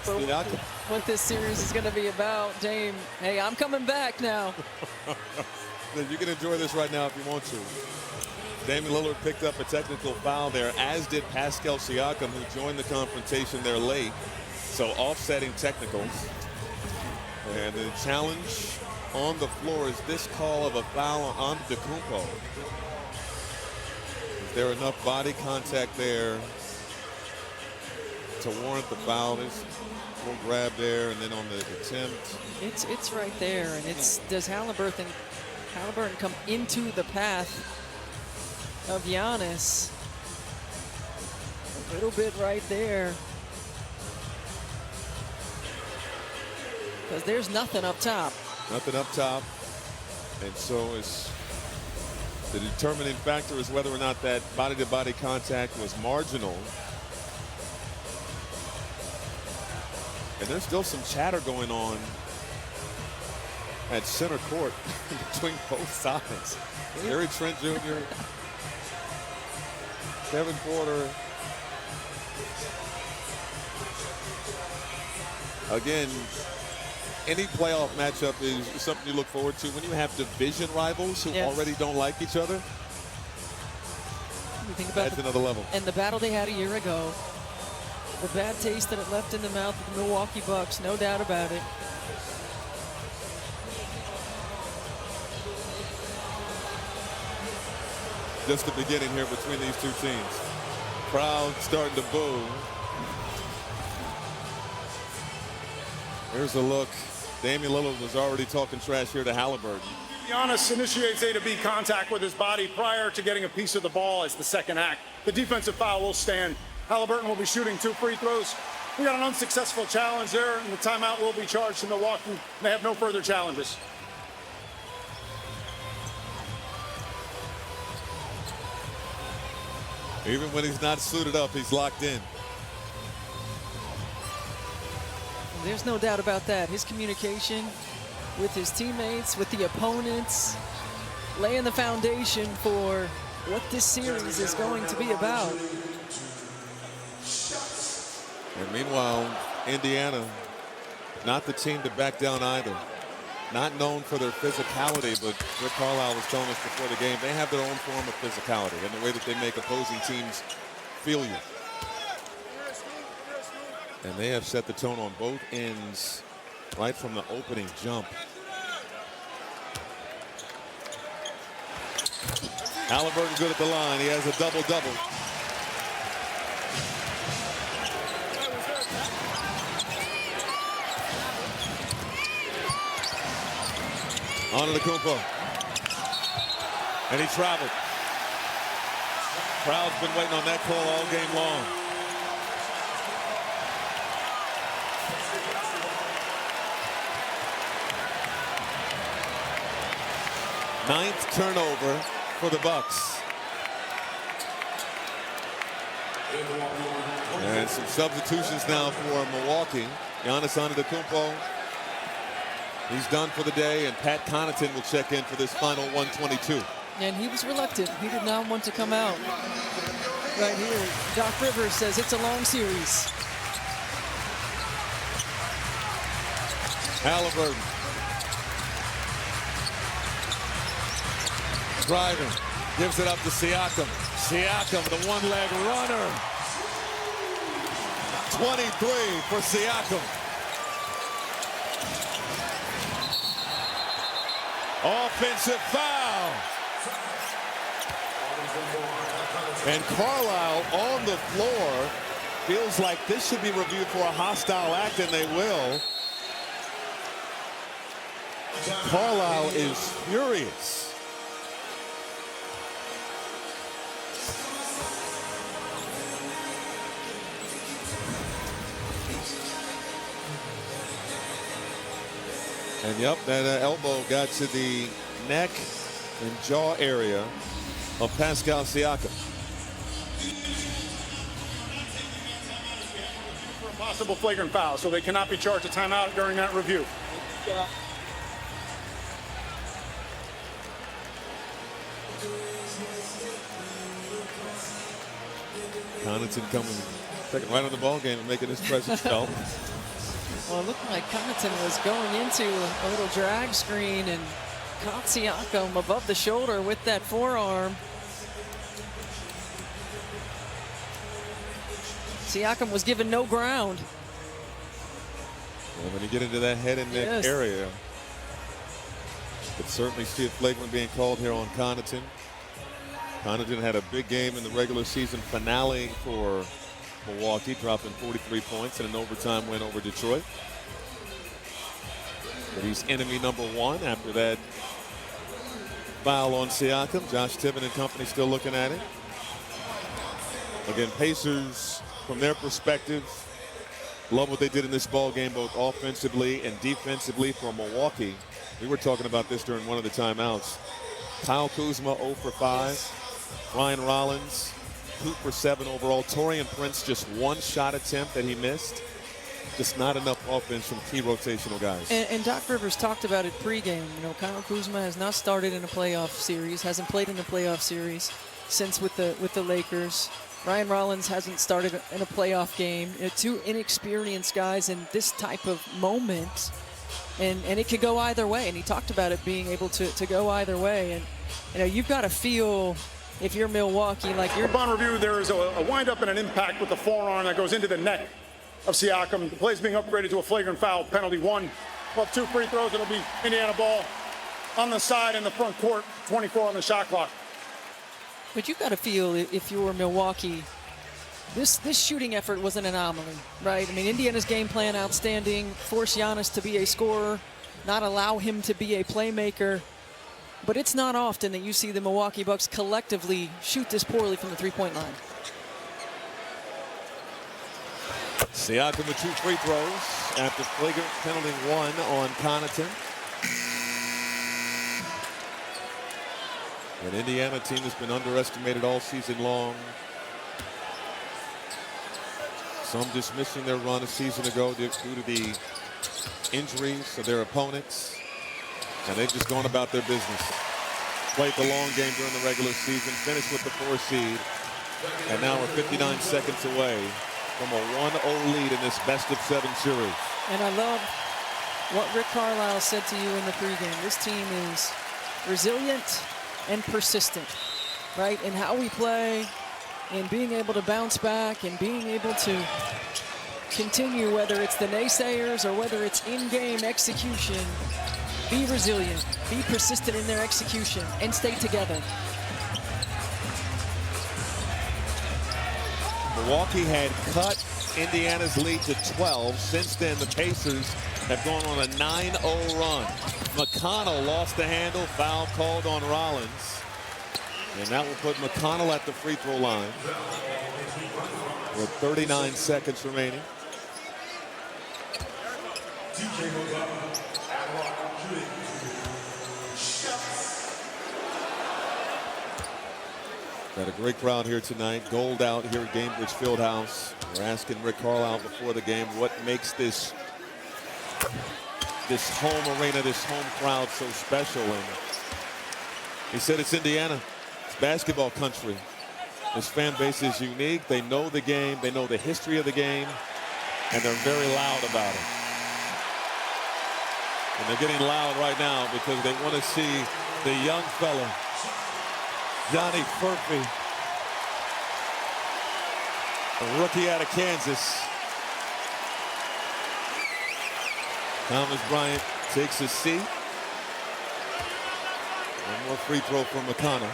for what this series is going to be about. Dame, hey, I'm coming back now. You can enjoy this right now if you want to. Damian Lillard picked up a technical foul there, as did Pascal Siakam, who joined the confrontation there late. So offsetting technicals. And the challenge on the floor is this call of a foul on Antetokounmpo. Is there enough body contact there to warrant the foul? Full grab there, and then on the attempt. It's right there, and does Halliburton come into the path of Giannis? A little bit right there. Because there's nothing up top. Nothing up top. And so it's the determining factor is whether or not that body-to-body contact was marginal. And there's still some chatter going on at center court between both sides. Gary Trent Jr., Kevin Porter. Again, any playoff matchup is something you look forward to when you have division rivals who already don't like each other. You think about that's another level. And the battle they had a year ago, the bad taste that it left in the mouth of the Milwaukee Bucks, no doubt about it. Just the beginning here between these two teams. Crowd starting to boo. Here's a look. Damian Lillard was already talking trash here to Halliburton. Giannis initiates A to B contact with his body prior to getting a piece of the ball as the second act. The defensive foul will stand. Halliburton will be shooting 2 free throws. We got an unsuccessful challenge there, and the timeout will be charged to Milwaukee. They have no further challenges. Even when he's not suited up, he's locked in. There's no doubt about that. His communication with his teammates, with the opponents, laying the foundation for what this series is going to be about. And meanwhile, Indiana, not the team to back down either. Not known for their physicality, but Rick Carlisle was telling us before the game, they have their own form of physicality and the way that they make opposing teams feel you. And they have set the tone on both ends right from the opening jump. Halliburton good at the line. He has a double-double. Antetokounmpo. And he traveled. Crowd's been waiting on that call all game long. Ninth turnover for the Bucks. And some substitutions now for Milwaukee. Giannis Antetokounmpo, he's done for the day, and Pat Connaughton will check in for this final 122. And he was reluctant. He did not want to come out. Right here, Doc Rivers says it's a long series. Halliburton. Driving, gives it up to Siakam. Siakam, the one-leg runner. 23 for Siakam. Offensive foul. And Carlisle on the floor feels like this should be reviewed for a hostile act, and they will. Carlisle is furious. And yep, that elbow got to the neck and jaw area of Pascal Siakam. For a possible flagrant foul, so they cannot be charged a timeout during that review. Connaughton coming second right on the ball game and making his presence felt. Well, it looked like Connaughton was going into a little drag screen and caught Siakam above the shoulder with that forearm. Siakam was given no ground. Well, when you get into that head and neck area, could certainly see a flagrant being called here on Connaughton. Connaughton had a big game in the regular season finale for Milwaukee, dropping 43 points in an overtime win over Detroit. But he's enemy number one after that foul on Siakam. Josh Tibbin and company still looking at it. Again, Pacers, from their perspective, love what they did in this ball game, both offensively and defensively for Milwaukee. We were talking about this during one of the timeouts. Kyle Kuzma 0 for 5. Ryan Rollins 2 for 7 overall. Taurean Prince just one shot attempt that he missed. Just not enough offense from key rotational guys. And Doc Rivers talked about it pregame. You know, Kyle Kuzma has not started in a playoff series, hasn't played in a playoff series since with the Lakers. Ryan Rollins hasn't started in a playoff game. You know, two inexperienced guys in this type of moment, and it could go either way. And he talked about it being able to go either way. And you know, you've got to feel, if you're Milwaukee, like you're. Upon review, there is a windup and an impact with the forearm that goes into the neck of Siakam. The play is being upgraded to a flagrant foul, penalty 1. Well, 2 free throws. It'll be Indiana ball on the side in the front court. 24 on the shot clock. But you've got to feel, if you were Milwaukee, this shooting effort was an anomaly, right? I mean, Indiana's game plan outstanding, force Giannis to be a scorer, not allow him to be a playmaker. But it's not often that you see the Milwaukee Bucks collectively shoot this poorly from the three-point line. Siakam with 2 free throws after flagrant penalty 1 on Connaughton. An Indiana team has been underestimated all season long. Some dismissing their run a season ago due to the injuries of their opponents. And they've just gone about their business. Played the long game during the regular season, finished with the 4 seed. And now we're 59 seconds away from a 1-0 lead in this best-of-7 series. And I love what Rick Carlisle said to you in the pregame. This team is resilient and persistent, right? In how we play, and being able to bounce back, and being able to continue, whether it's the naysayers or whether it's in-game execution. Be resilient, be persistent in their execution, and stay together. Milwaukee had cut Indiana's lead to 12. Since then, the Pacers have gone on a 9-0 run. McConnell lost the handle, foul called on Rollins. And that will put McConnell at the free throw line with 39 seconds remaining. Got a great crowd here tonight. Gold out here at Gainbridge Fieldhouse. We're asking Rick Carlisle before the game what makes this home arena, this home crowd so special. And he said it's Indiana. It's basketball country. This fan base is unique. They know the game. They know the history of the game. And they're very loud about it. And they're getting loud right now because they want to see the young fella, Johnny Furphy, a rookie out of Kansas. Thomas Bryant takes his seat. One more free throw from McConnell.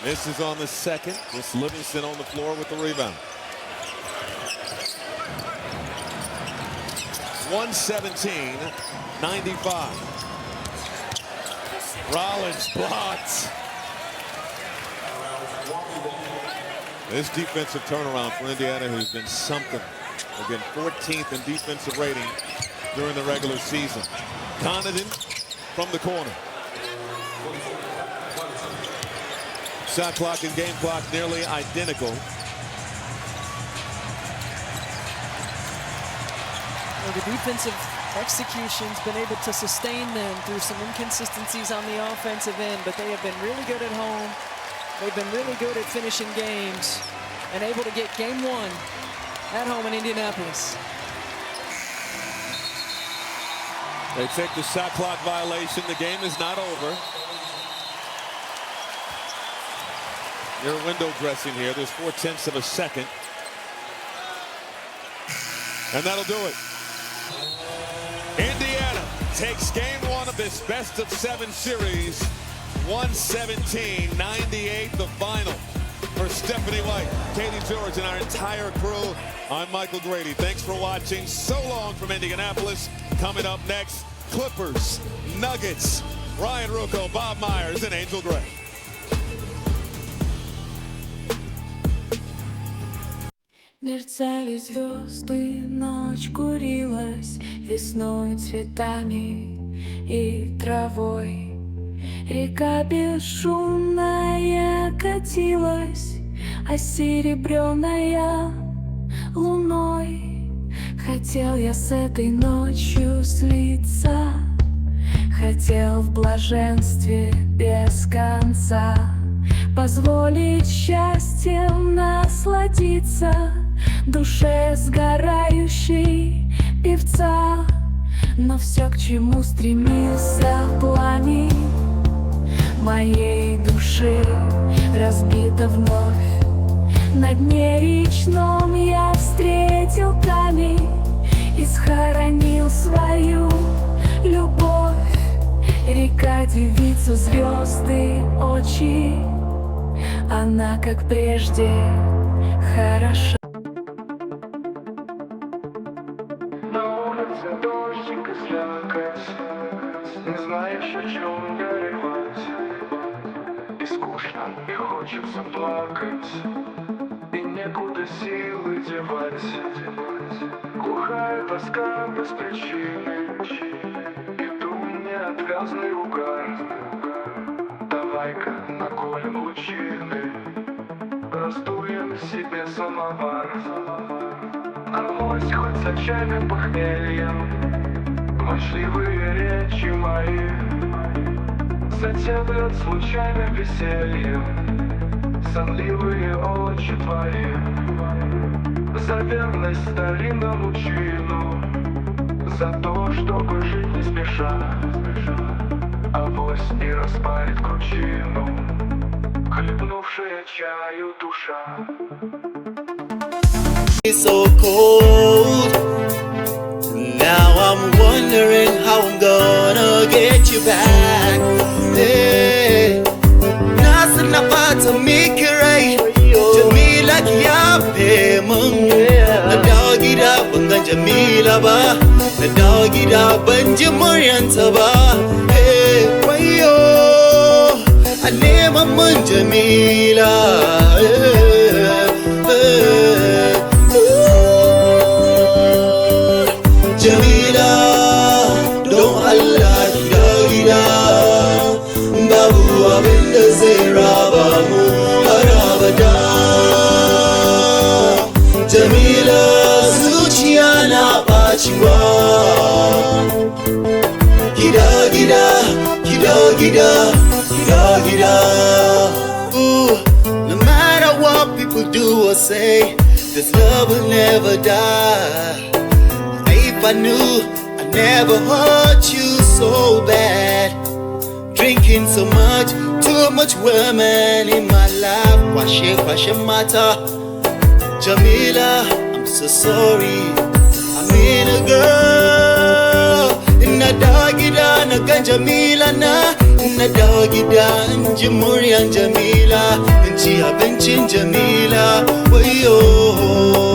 Misses on the second. Just Livingston on the floor with the rebound. 117-95. Rollins blocked. This defensive turnaround for Indiana has been something. Again, 14th in defensive rating during the regular season. Connaughton from the corner. Shot clock and game clock nearly identical. Well, the defensive execution's been able to sustain them through some inconsistencies on the offensive end, but they have been really good at home. They've been really good at finishing games and able to get game 1 at home in Indianapolis. They take the shot clock violation. The game is not over. They're window dressing here. There's 0.4 of a second. And that'll do it. Indiana takes game one of this best-of-7 series, 117-98, the final. For Stephanie White, Katie George, and our entire crew, I'm Michael Grady. Thanks for watching. So long from Indianapolis. Coming up next, Clippers, Nuggets, Ryan Ruocco, Bob Myers, and Angel Gray. Мерцали звезды, ночь курилась весной, цветами и травой. Река бесшумная катилась, осеребренная луной. Хотел я с этой ночью слиться, хотел в блаженстве без конца позволить счастьем насладиться душе сгорающей певца. Но все, к чему стремился пламень моей души, разбито вновь. На дне речном я встретил камень и схоронил свою любовь. Река, девица, звезды, очи, она, как прежде, хороша. На улице дождик и слякоть, не знаешь, о чем горевать. И скучно, и хочется плакать, и некуда силы девать. Глухая тоска без причины, иду неотвязный угар. Давай-ка наколем лучины, раздуем себе самовар. Авось хоть с отчаянным похмельем, молчаливые речи мои затемнят случайным весельем сонливые очи твои. За верность старинному чину, за то, чтобы жить не спеша, авось и распарит кручину хлебнувшая чаю душа. It's so cold. Now I'm wondering how I'm gonna get you back. Hey, nothing about to make it right. Jamila kiyape mun. Na doggy da bangan Jamila ba. Na doggy da banji muryanta ba. Hey, wayo, I nema mun Jamila. Jamila, don Allah gida babu abin da zai raba mu har abada. Jamila, zuciya na ɓaciwa. Gida gida, gida gida, gida gida. Ooh, no matter what people do or say, this love will never die. If I knew I never hurt you so bad, drinking so much, too much women in my life. Wash your matter, Jamila. I'm so sorry. I mean a girl in a doggy down, a gun Jamila na in a doggy down, Jamurian Jamila, and she have been Jamila. Wayo.